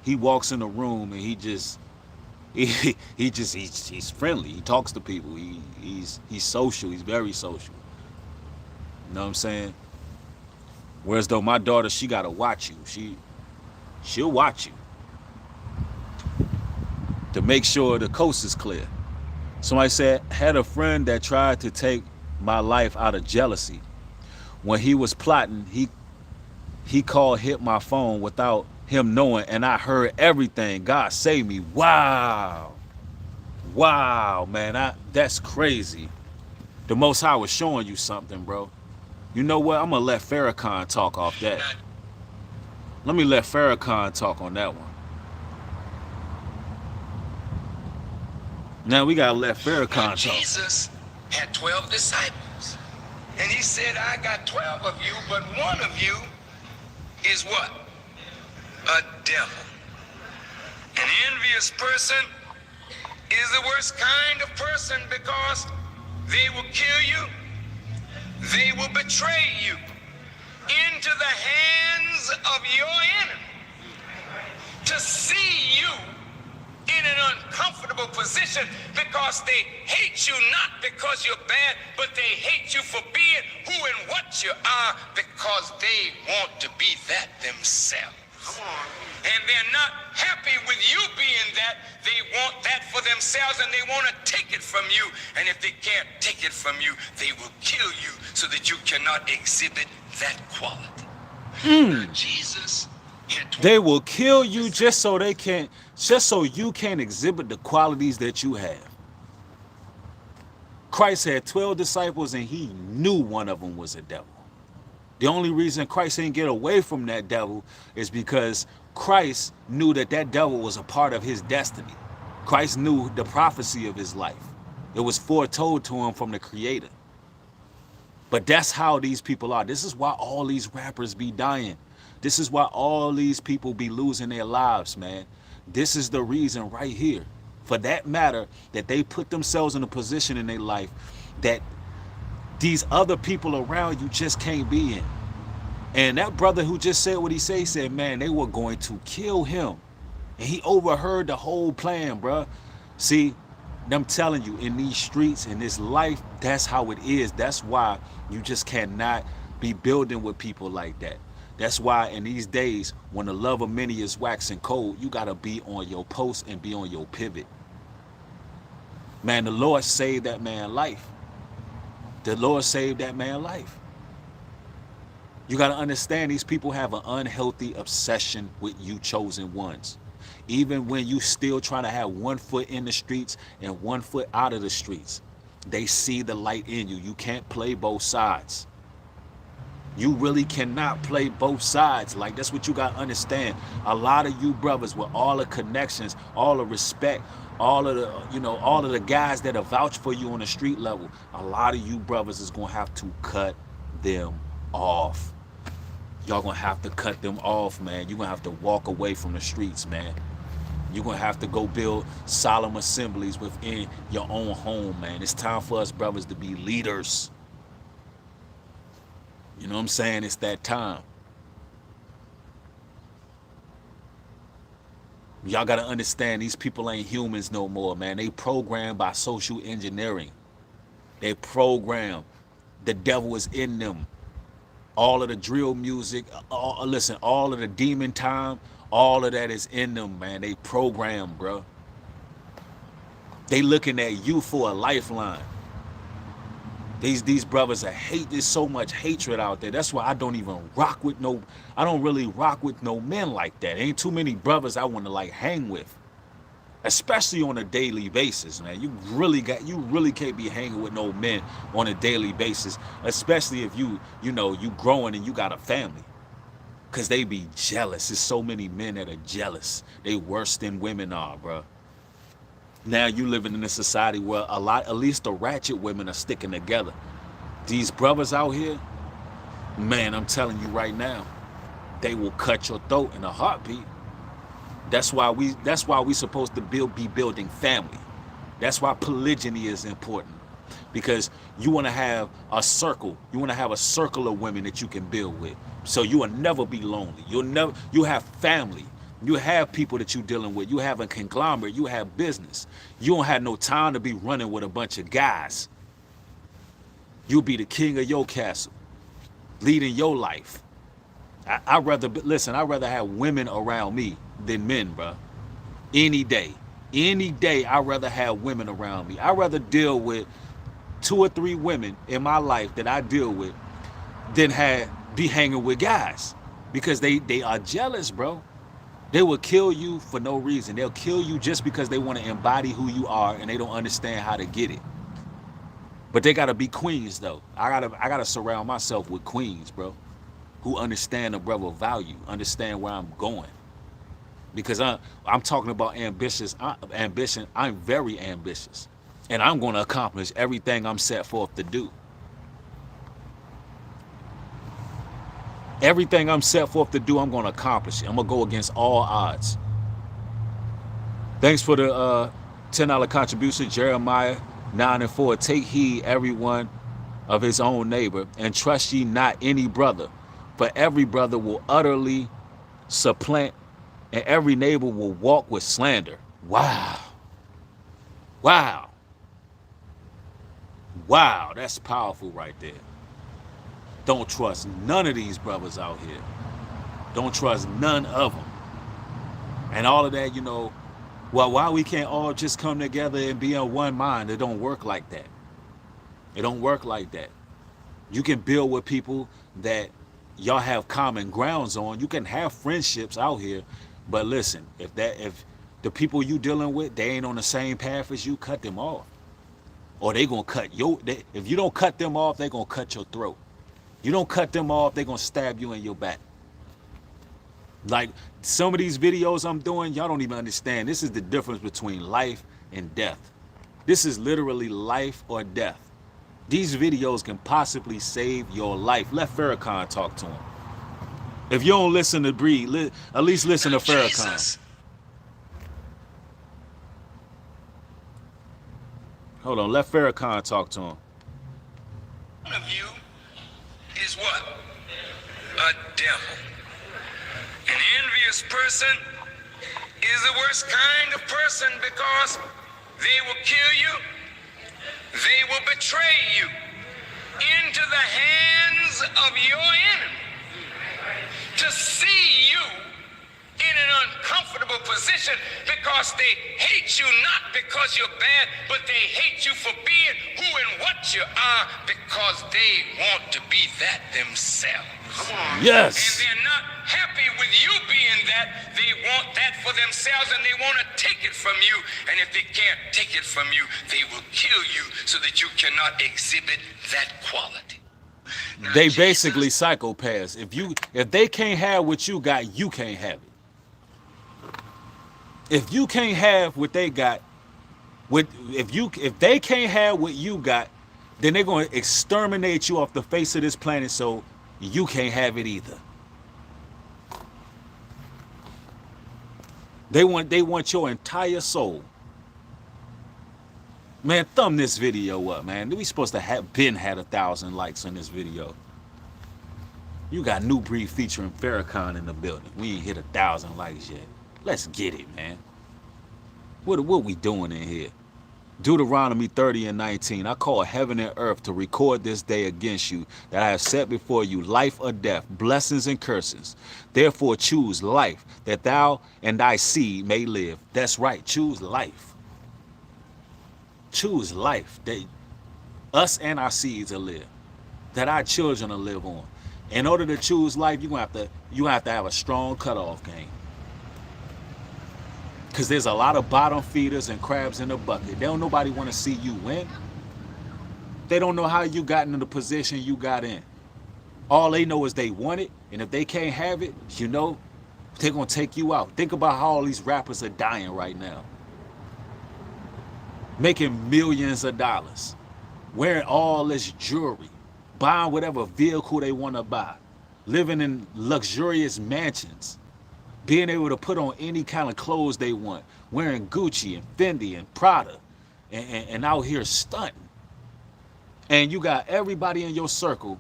He walks in a room and he's friendly. He talks to people. He's social. He's very social. You know what I'm saying? Whereas though my daughter, she gotta watch you. She'll watch you to make sure the coast is clear. Somebody said, had a friend that tried to take my life out of jealousy. When he was plotting, he hit my phone without him knowing, and I heard everything. God save me. Wow, man, that's crazy. The Most High was showing you something, bro. You know what? I'm gonna let Farrakhan talk off that. Let me let Farrakhan talk on that one. Now we gotta let Farrakhan talk. Jesus had 12 disciples, and he said, I got 12 of you, but one of you is what? A devil. An envious person is the worst kind of person because they will kill you, they will betray you into the hands of your enemy to see you in an uncomfortable position because they hate you not because you're bad, but they hate you for being who and what you are because they want to be that themselves. And they're not happy with you being that. They want that for themselves and they want to take it from you. And if they can't take it from you, they will kill you so that you cannot exhibit that quality. Now, Jesus, they will kill you just so you can't exhibit the qualities that you have. Christ had 12 disciples and he knew one of them was a devil. The only reason Christ didn't get away from that devil is because Christ knew that devil was a part of his destiny. Christ knew the prophecy of his life. It was foretold to him from the Creator. But that's how these people are. This is why all these rappers be dying. This is why all these people be losing their lives, man. This is the reason right here. For that matter, that they put themselves in a position in their life that these other people around you just can't be in. And that brother who just said what he said, man, they were going to kill him. And he overheard the whole plan, bro. See, I'm telling you, in these streets, in this life, that's how it is. That's why you just cannot be building with people like that. That's why in these days, when the love of many is waxing cold, you got to be on your post and be on your pivot. Man, the Lord saved that man's life. The Lord saved that man's life. You got to understand, these people have an unhealthy obsession with you chosen ones. Even when you still trying to have 1 foot in the streets and 1 foot out of the streets, they see the light in you. You can't play both sides. You really cannot play both sides. Like, that's what you got to understand. A lot of you brothers with all the connections, all the respect, all of the, all of the guys that are vouch for you on the street level, a lot of you brothers is going to have to cut them off. Y'all going to have to cut them off, man. You're going to have to walk away from the streets, man. You're going to have to go build solemn assemblies within your own home, man. It's time for us brothers to be leaders. You know what I'm saying? It's that time. Y'all got to understand, these people ain't humans no more, man. They programmed by social engineering. They programmed. The devil is in them. All of the drill music, listen, all of the demon time, all of that is in them, man. They programmed, bro. They looking at you for a lifeline. These brothers are hate. There's so much hatred out there. That's why I don't even rock with I don't really rock with no men like that. Ain't too many brothers I want to like hang with, especially on a daily basis, man. You really can't be hanging with no men on a daily basis, especially if you growing and you got a family, cause they be jealous. There's so many men that are jealous. They worse than women are, bro. Now you living in a society where at least the ratchet women are sticking together. These brothers out here, man, I'm telling you right now, they will cut your throat in a heartbeat. That's why we supposed to be building family. That's why polygyny is important. Because you want to have a circle. You want to have a circle of women that you can build with. So you will never be lonely. You'll have family. You have people that you're dealing with. You have a conglomerate. You have business. You don't have no time to be running with a bunch of guys. You'll be the king of your castle, leading your life. I'd rather have women around me than men, bro. Any day, I'd rather have women around me. I'd rather deal with 2 or 3 women in my life that I deal with than be hanging with guys, because they are jealous, bro. They will kill you for no reason. They'll kill you just because they want to embody who you are and they don't understand how to get it. But they gotta be queens though. I gotta surround myself with queens, bro, who understand the brother value, understand where I'm going. Because I'm talking about ambition. I'm very ambitious, and I'm going to accomplish everything I'm set forth to do. Everything I'm set forth to do, I'm going to accomplish it. I'm going to go against all odds. Thanks for the $10 contribution, Jeremiah 9:4. Take heed, everyone, of his own neighbor, and trust ye not any brother, for every brother will utterly supplant, and every neighbor will walk with slander. Wow. Wow. Wow, that's powerful right there. Don't trust none of these brothers out here. Don't trust none of them. And all of that, well, why we can't all just come together and be in one mind? It don't work like that. It don't work like that. You can build with people that y'all have common grounds on. You can have friendships out here, but listen, if the people you dealing with, they ain't on the same path as you, cut them off. Or they gonna cut if you don't cut them off, they gonna cut your throat. You don't cut them off, they gonna stab you in your back. Like some of these videos I'm doing, y'all don't even understand. This is the difference between life and death. This is literally life or death. These videos can possibly save your life. Let Farrakhan talk to him. If you don't listen to Breed, at least listen to Farrakhan. Hold on, let Farrakhan talk to him. One of you is what? A devil. An envious person is the worst kind of person, because they will kill you, they will betray you into the hands of your enemy. To see you in an uncomfortable position, because they hate you not because you're bad, but they hate you for being who and what you are, because they want to be that themselves. Come on. Yes. And they're not happy with you being that. They want that for themselves, and they want to take it from you. And if they can't take it from you, they will kill you so that you cannot exhibit that quality. Now, They basically Jesus, psychopaths. If they can't have what you got, you can't have it. If you can't have what they got, if they can't have what you got, then they're going to exterminate you off the face of this planet so you can't have it either. They want your entire soul. Man, thumb this video up, man. We supposed to have had 1,000 likes on this video. You got New Breed featuring Farrakhan in the building. We ain't hit 1,000 likes yet. Let's get it, man. What we doing in here? Deuteronomy 30:19. I call heaven and earth to record this day against you, that I have set before you life or death, blessings and curses. Therefore choose life, that thou and thy seed may live. That's right, choose life. Choose life, that us and our seeds will live, that our children will live on. In order to choose life, you have to have a strong cutoff game. Because there's a lot of bottom feeders and crabs in the bucket. They don't nobody want to see you win. They don't know how you got into the position you got in. All they know is they want it, and if they can't have it, they're going to take you out. Think about how all these rappers are dying right now. Making millions of dollars. Wearing all this jewelry. Buying whatever vehicle they want to buy. Living in luxurious mansions. Being able to put on any kind of clothes they want, wearing Gucci and Fendi and Prada, and out here stunting. And you got everybody in your circle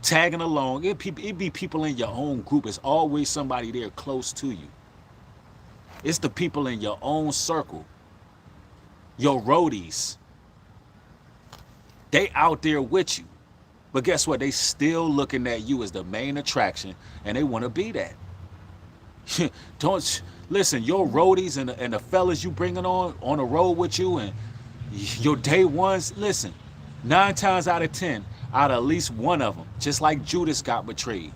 tagging along. It be people in your own group. It's always somebody there close to you. It's the people in your own circle, your roadies. They out there with you. But guess what? They still looking at you as the main attraction, and they want to be that. Don't listen, your roadies and the fellas you bringing on the road with you and your day ones, listen, 9 times out of 10, out of at least one of them, just like Judas got betrayed.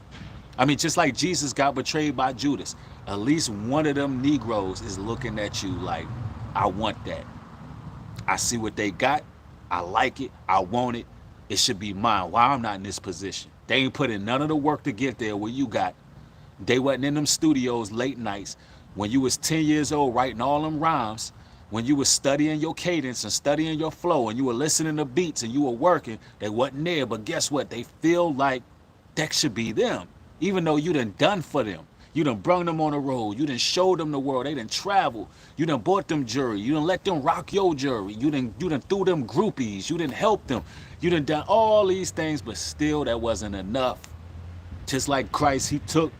Just like Jesus got betrayed by Judas, at least one of them Negroes is looking at you like, I want that. I see what they got. I like it. I want it. It should be mine. Why I'm not in this position? They ain't put in none of the work to get there where you got. They wasn't in them studios late nights when you was 10 years old writing all them rhymes, when you was studying your cadence and studying your flow and you were listening to beats and you were working. They wasn't there, but guess what? They feel like that should be them, even though you done for them. You done brung them on the road. You done showed them the world. They done travel. You done bought them jewelry. You done let them rock your jewelry. You done threw them groupies. You done helped them. You done all these things, but still that wasn't enough. Just like Christ, he took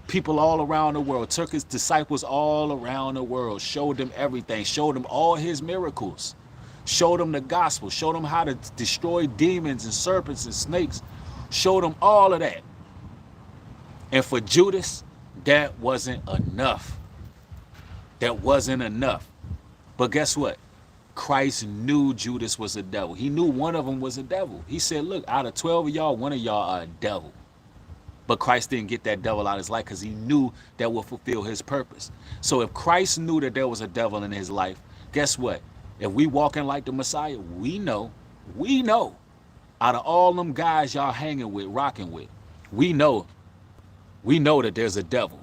people all around the world, took his disciples all around the world, showed them everything, showed them all his miracles, showed them the gospel, showed them how to destroy demons and serpents and snakes, showed them all of that. And for Judas, that wasn't enough. That wasn't enough. But guess what? Christ knew Judas was a devil. He knew one of them was a devil. He said, look, out of 12 of y'all, one of y'all are a devil. But Christ didn't get that devil out of his life because he knew that would fulfill his purpose. So if Christ knew that there was a devil in his life, guess what? If we walking like the Messiah, we know, out of all them guys y'all hanging with, rocking with, we know that there's a devil.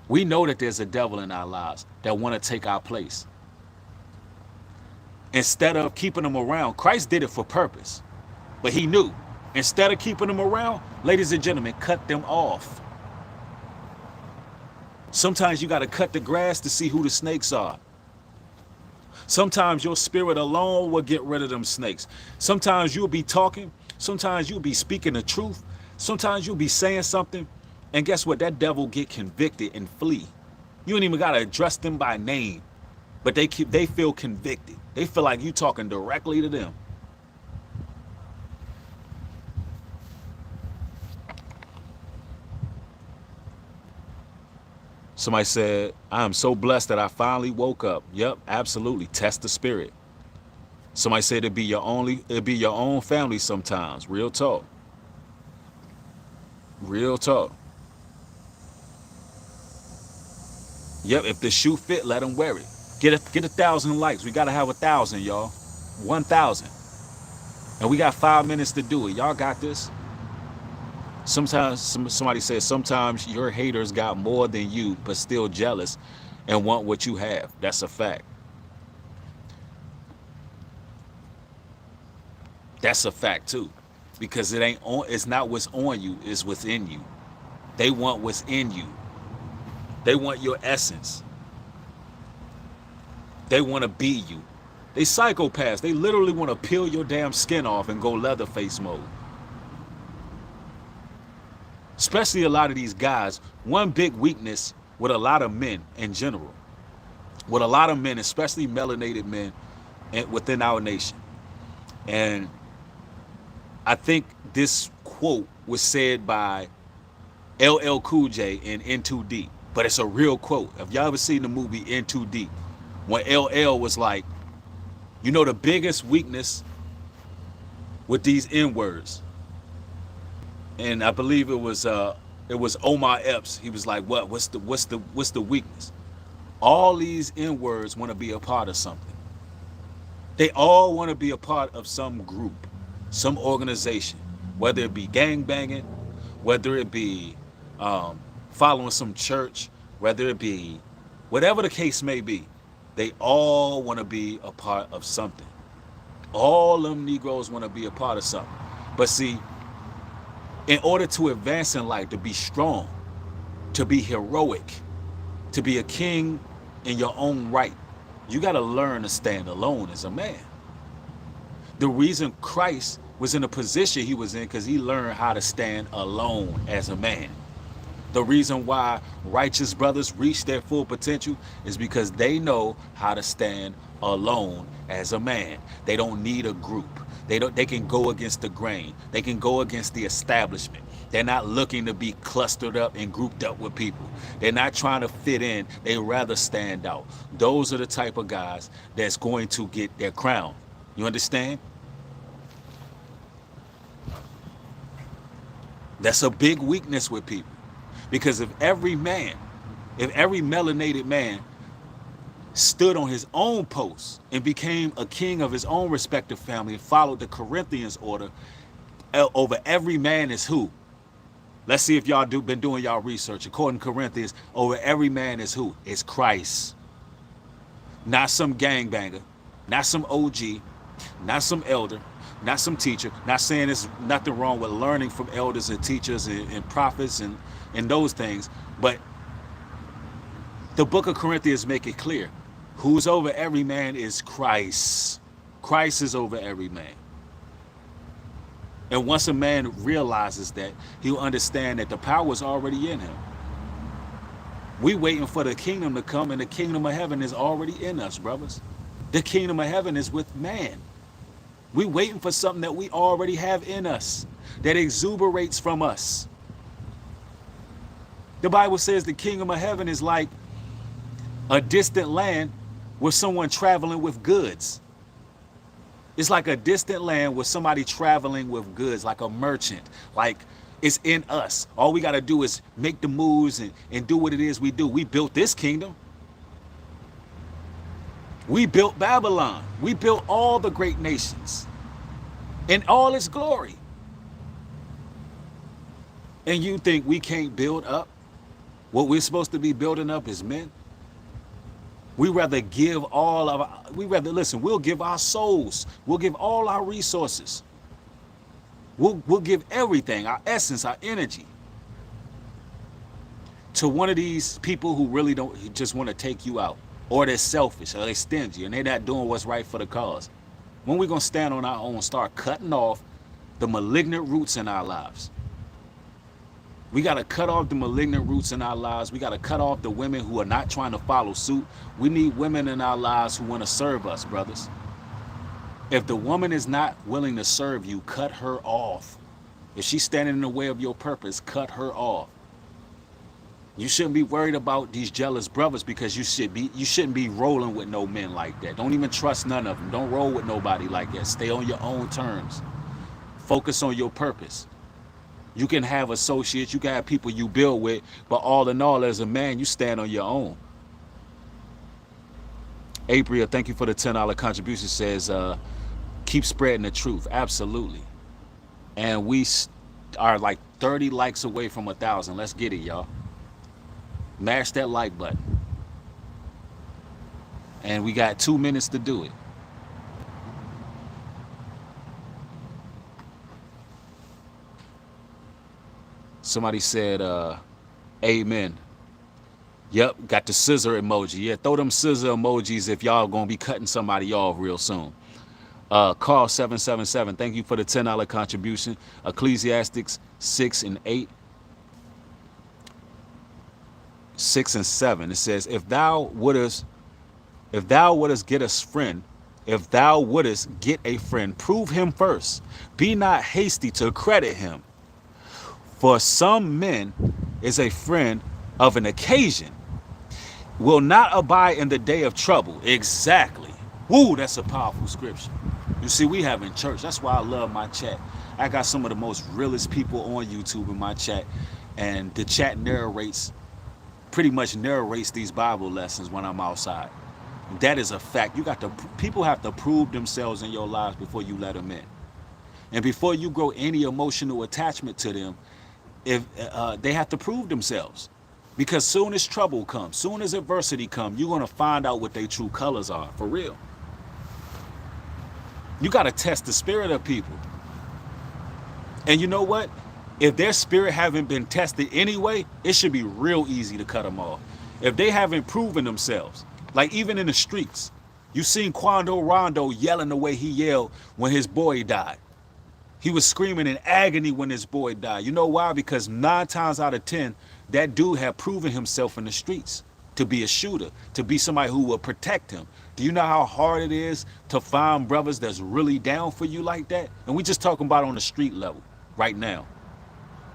We know that there's a devil in our lives that want to take our place. Instead of keeping them around, Christ did it for purpose, but he knew. Instead of keeping them around, ladies and gentlemen, cut them off. Sometimes you got to cut the grass to see who the snakes are. Sometimes your spirit alone will get rid of them snakes. Sometimes you'll be talking. Sometimes you'll be speaking the truth. Sometimes you'll be saying something. And guess what? That devil get convicted and flee. You don't even got to address them by name. But they feel convicted. They feel like you talking directly to them. Somebody said, I am so blessed that I finally woke up. Yep, absolutely. Test the spirit. Somebody said it'd be your own family sometimes. Real talk. Real talk. Yep, if the shoe fit, let them wear it. Get 1,000 likes. We gotta have 1,000, y'all. 1,000. And we got 5 minutes to do it. Y'all got this. Sometimes somebody says sometimes your haters got more than you, but still jealous and want what you have. That's a fact. That's a fact too. Because it's not what's on you, it's within you. They want what's in you. They want your essence. They want to be you. They psychopaths. They literally want to peel your damn skin off and go Leatherface mode. Especially a lot of these guys. One big weakness with a lot of men in general, with a lot of men, especially melanated men within our nation. And I think this quote was said by LL Cool J in In Too Deep, but it's a real quote. Have y'all ever seen the movie In Too Deep? When LL was like, you know, the biggest weakness with these N words, and I believe it was Omar Epps. He was like, what? What's the weakness? All these N words want to be a part of something. They all want to be a part of some group, some organization, whether it be gang banging, whether it be following some church, whether it be whatever the case may be. They all want to be a part of something. All them Negroes want to be a part of something. But see, in order to advance in life, to be strong, to be heroic, to be a king in your own right, you got to learn to stand alone as a man. The reason Christ was in the position he was in because he learned how to stand alone as a man. The reason why righteous brothers reach their full potential is because they know how to stand alone as a man. They don't need a group. They can go against the grain. They can go against the establishment. They're not looking to be clustered up and grouped up with people. They're not trying to fit in. They rather stand out. Those are the type of guys that's going to get their crown. You understand? That's a big weakness with people. Because if every melanated man stood on his own post and became a king of his own respective family and followed the Corinthians order, over every man is who? Let's see if y'all been doing y'all research. According to Corinthians, over every man is who? It's Christ. Not some gangbanger, not some OG, not some elder, not some teacher. Not saying there's nothing wrong with learning from elders and teachers and prophets and those things, but the book of Corinthians make it clear. Who's over every man is Christ. Christ is over every man. And once a man realizes that, he'll understand that the power is already in him. We waiting for the kingdom to come, and the kingdom of heaven is already in us, brothers. The kingdom of heaven is with man. We waiting for something that we already have in us, that exuberates from us. The Bible says the kingdom of heaven is like a distant land with someone traveling with goods. It's like a distant land with somebody traveling with goods, like a merchant, like it's in us. All we got to do is make the moves and do what it is we do. We built this kingdom. We built Babylon. We built all the great nations in all its glory. And you think we can't build up what we're supposed to be building up as men? We rather give all of our, we'll give our souls. We'll give all our resources. We'll give everything, our essence, our energy, to one of these people who really don't just want to take you out, or they're selfish, or they're stingy, and they're not doing what's right for the cause. When we gonna stand on our own, start cutting off the malignant roots in our lives? We got to cut off the malignant roots in our lives. We got to cut off the women who are not trying to follow suit. We need women in our lives who want to serve us, brothers. If the woman is not willing to serve you, cut her off. If she's standing in the way of your purpose, cut her off. You shouldn't be worried about these jealous brothers, because you shouldn't be rolling with no men like that. Don't even trust none of them. Don't roll with nobody like that. Stay on your own terms. Focus on your purpose. You can have associates, you can have people you build with, but all in all, as a man, you stand on your own. April, thank you for the $10 contribution. Says, Keep spreading the truth. Absolutely. And we are like 30 likes away from 1,000. Let's get it, y'all. Mash that like button. And we got 2 minutes to do it. Somebody said, amen. Yep, got the scissor emoji. Yeah, throw them scissor emojis if y'all gonna be cutting somebody off real soon. Carl 777, thank you for the $10 contribution. Ecclesiastics 6 and 8. 6 and 7. It says, if thou wouldest get a friend, if thou wouldest get a friend, prove him first. Be not hasty to credit him. For some men is a friend of an occasion, will not abide in the day of trouble. Exactly. Woo, that's a powerful scripture. You see, we have in church. That's why I love my chat. I got some of the most realest people on YouTube in my chat. And the chat pretty much narrates these Bible lessons when I'm outside. That is a fact. People have to prove themselves in your lives before you let them in. And before you grow any emotional attachment to them, if they have to prove themselves. Because soon as trouble comes, soon as adversity comes, you're going to find out what their true colors are, for real. You got to test the spirit of people. And you know what? If their spirit haven't been tested anyway, it should be real easy to cut them off. If they haven't proven themselves, like even in the streets, you seen Quando Rondo yelling the way he yelled when his boy died. He was screaming in agony when his boy died. You know why? Because 9 times out of 10, that dude had proven himself in the streets to be a shooter, to be somebody who will protect him. Do you know how hard it is to find brothers that's really down for you like that? And we just talking about on the street level right now.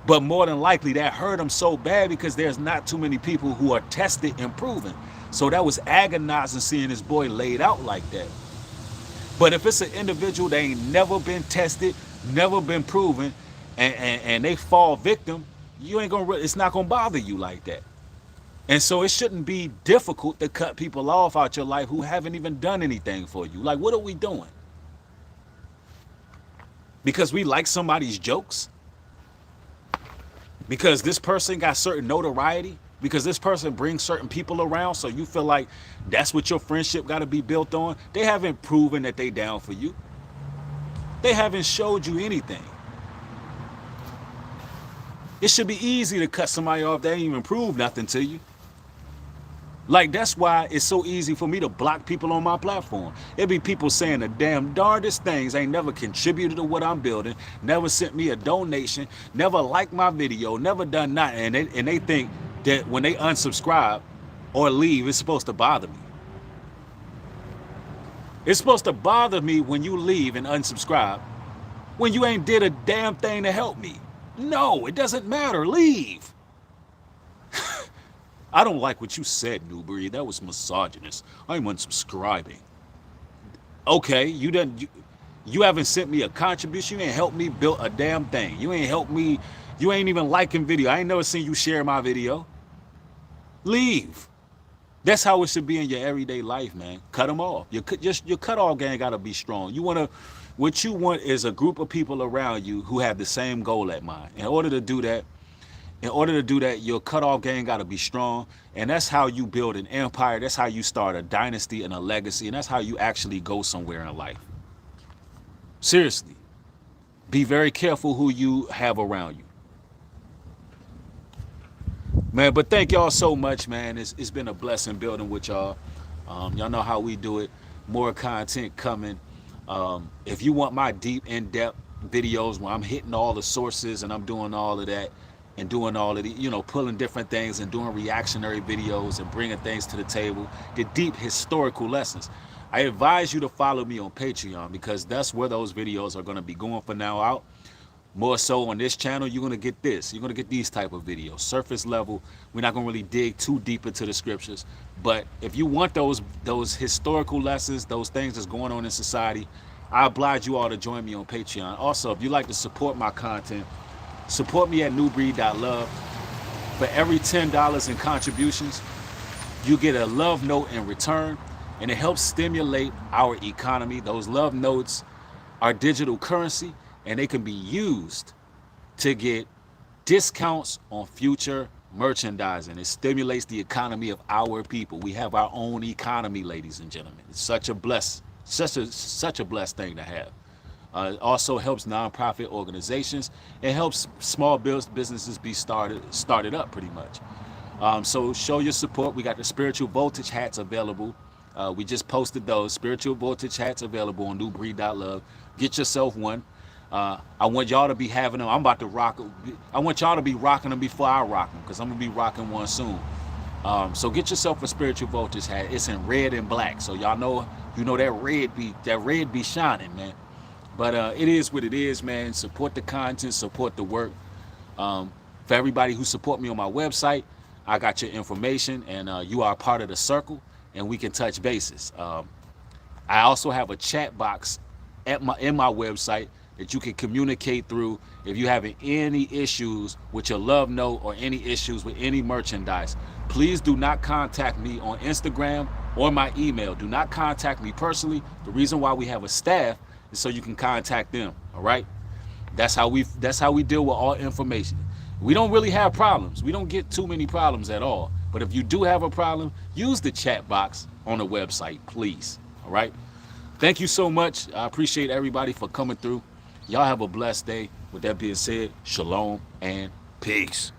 But more than likely that hurt him so bad because there's not too many people who are tested and proven. So that was agonizing seeing his boy laid out like that. But if it's an individual that ain't never been tested, never been proven, and they fall victim, it's not gonna bother you like that. And so it shouldn't be difficult to cut people off out your life who haven't even done anything for you. Like, what are we doing? Because we like somebody's jokes? Because this person got certain notoriety? Because this person brings certain people around, so you feel like that's what your friendship got to be built on? They haven't proven that they down for you. They haven't showed you anything. It should be easy to cut somebody off that ain't even proved nothing to you. Like, that's why it's so easy for me to block people on my platform. It be people saying the damn darndest things, ain't never contributed to what I'm building, never sent me a donation, never liked my video, never done nothing. And they think that when they unsubscribe or leave, it's supposed to bother me. It's supposed to bother me when you leave and unsubscribe when you ain't did a damn thing to help me. No, it doesn't matter. Leave. I don't like what you said, Newbury. That was misogynist. I'm unsubscribing. Okay, you haven't sent me a contribution. You ain't helped me build a damn thing. You ain't helped me. You ain't even liking video. I ain't never seen you share my video. Leave. That's how it should be in your everyday life, man. Cut them off. Your cutoff game gotta be strong. What you want is a group of people around you who have the same goal at mine. In order to do that, your cutoff game gotta be strong, and that's how you build an empire. That's how you start a dynasty and a legacy, and that's how you actually go somewhere in life. Seriously, be very careful who you have around you. Man, but thank y'all so much, man. It's been a blessing building with y'all. Y'all know how we do it. More content coming. If you want my deep, in-depth videos where I'm hitting all the sources and I'm doing all of that and doing all of the, pulling different things and doing reactionary videos and bringing things to the table, the deep historical lessons, I advise you to follow me on Patreon because that's where those videos are going to be going from now out. More so on this channel, you're going to get this. You're going to get these type of videos. Surface level. We're not going to really dig too deep into the scriptures. But if you want those historical lessons, those things that's going on in society, I oblige you all to join me on Patreon. Also, if you like to support my content, support me at newbreed.love. For every $10 in contributions, you get a love note in return. And it helps stimulate our economy. Those love notes are digital currency, and they can be used to get discounts on future merchandising. It stimulates the economy of our people. We have our own economy, ladies and gentlemen. It's such a blessed thing to have. It also helps nonprofit organizations. It helps small businesses be started up pretty much. So show your support. We got the Spiritual Voltage hats available. We just posted those Spiritual Voltage hats available on newbreed.love. Get yourself one. I want y'all to be having them. I'm about to rock. I want y'all to be rocking them before I rock them, because I'm gonna be rocking one soon. So get yourself a Spiritual Voltage hat. It's in red and black, so y'all know, you know, that red be shining, man. But it is what it is, man. Support the content, support the work. For everybody who support me on my website, I got your information, and you are part of the circle, and we can touch bases. I also have a chat box in my website that you can communicate through if you're having any issues with your love note or any issues with any merchandise. Please do not contact me on Instagram or my email. Do not contact me personally. The reason why we have a staff is so you can contact them. All right? That's how we deal with all information. We don't really have problems. We don't get too many problems at all. But if you do have a problem, use the chat box on the website, please. All right? Thank you so much. I appreciate everybody for coming through. Y'all have a blessed day. With that being said, shalom and peace.